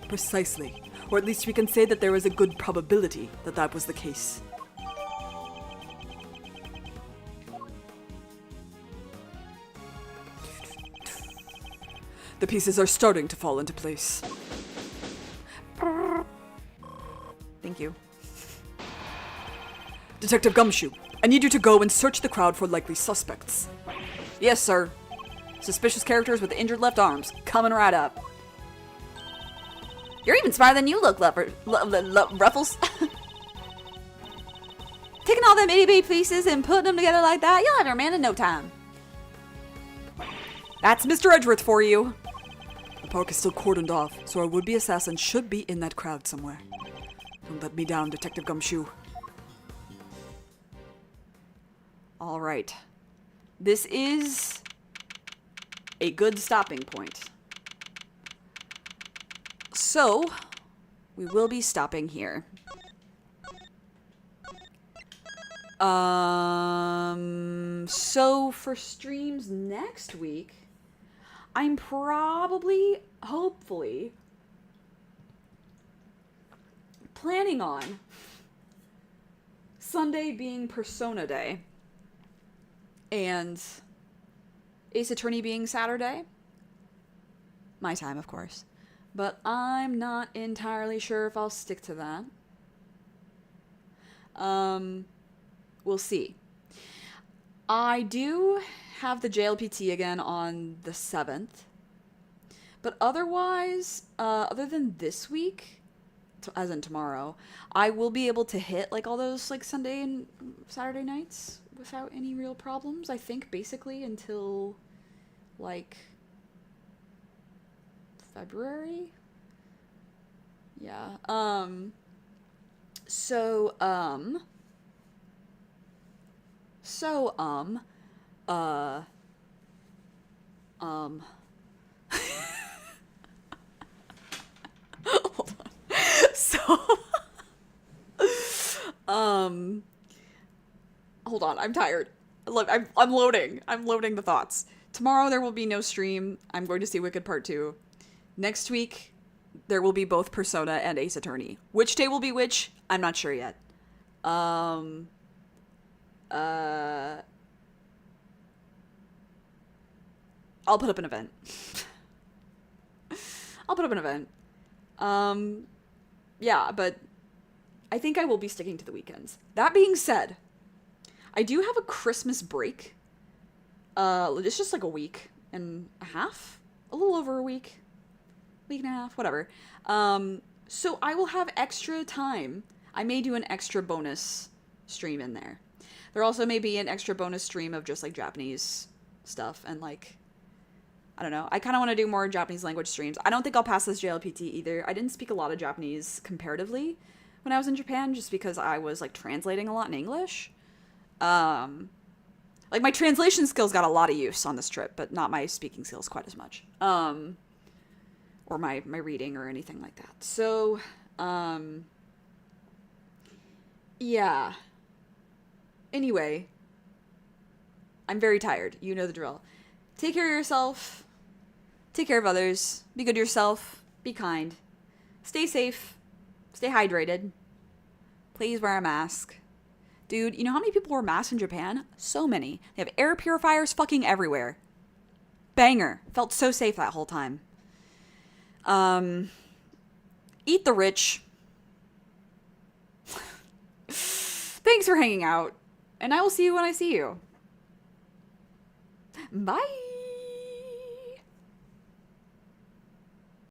Precisely. Or at least we can say that there is a good probability that that was the case. The pieces are starting to fall into place. Thank you. Detective Gumshoe, I need you to go and search the crowd for likely suspects. Yes, sir. Suspicious characters with injured left arms. Coming right up. You're even smarter than you look, Ruffles. Taking all them itty-bitty pieces and putting them together like that, you'll have your man in no time. That's Mr. Edgeworth for you. The park is still cordoned off, so our would-be assassin should be in that crowd somewhere. Don't let me down, Detective Gumshoe. All right. This is a good stopping point. So, we will be stopping here. So for streams next week, I'm probably, hopefully, planning on Sunday being Persona Day and Ace Attorney being Saturday. My time, of course. But I'm not entirely sure if I'll stick to that. We'll see. I do have the JLPT again on the 7th. But otherwise, other than this week, as in tomorrow, I will be able to hit like all those like Sunday and Saturday nights without any real problems, I think, basically until like February. Yeah. Hold on. Hold on, I'm tired. Look, I'm loading. I'm loading the thoughts. Tomorrow there will be no stream. I'm going to see Wicked Part 2. Next week, there will be both Persona and Ace Attorney. Which day will be which? I'm not sure yet. I'll put up an event. Yeah, but I think I will be sticking to the weekends. That being said, I do have a Christmas break. It's just like a week and a half? A little over a week. Week and a half, whatever. So I will have extra time. I may do an extra bonus stream in there. There also may be an extra bonus stream of just like Japanese stuff and like, I don't know. I kind of want to do more Japanese language streams. I don't think I'll pass this JLPT either. I didn't speak a lot of Japanese comparatively when I was in Japan just because I was like translating a lot in English. Like my translation skills got a lot of use on this trip, but not my speaking skills quite as much. Or my reading or anything like that. So, yeah. Anyway, I'm very tired. You know the drill. Take care of yourself. Take care of others. Be good to yourself. Be kind. Stay safe. Stay hydrated. Please wear a mask. Dude, you know how many people wear masks in Japan? So many. They have air purifiers fucking everywhere. Banger. Felt so safe that whole time. Eat the rich. Thanks for hanging out. And I will see you when I see you. Bye.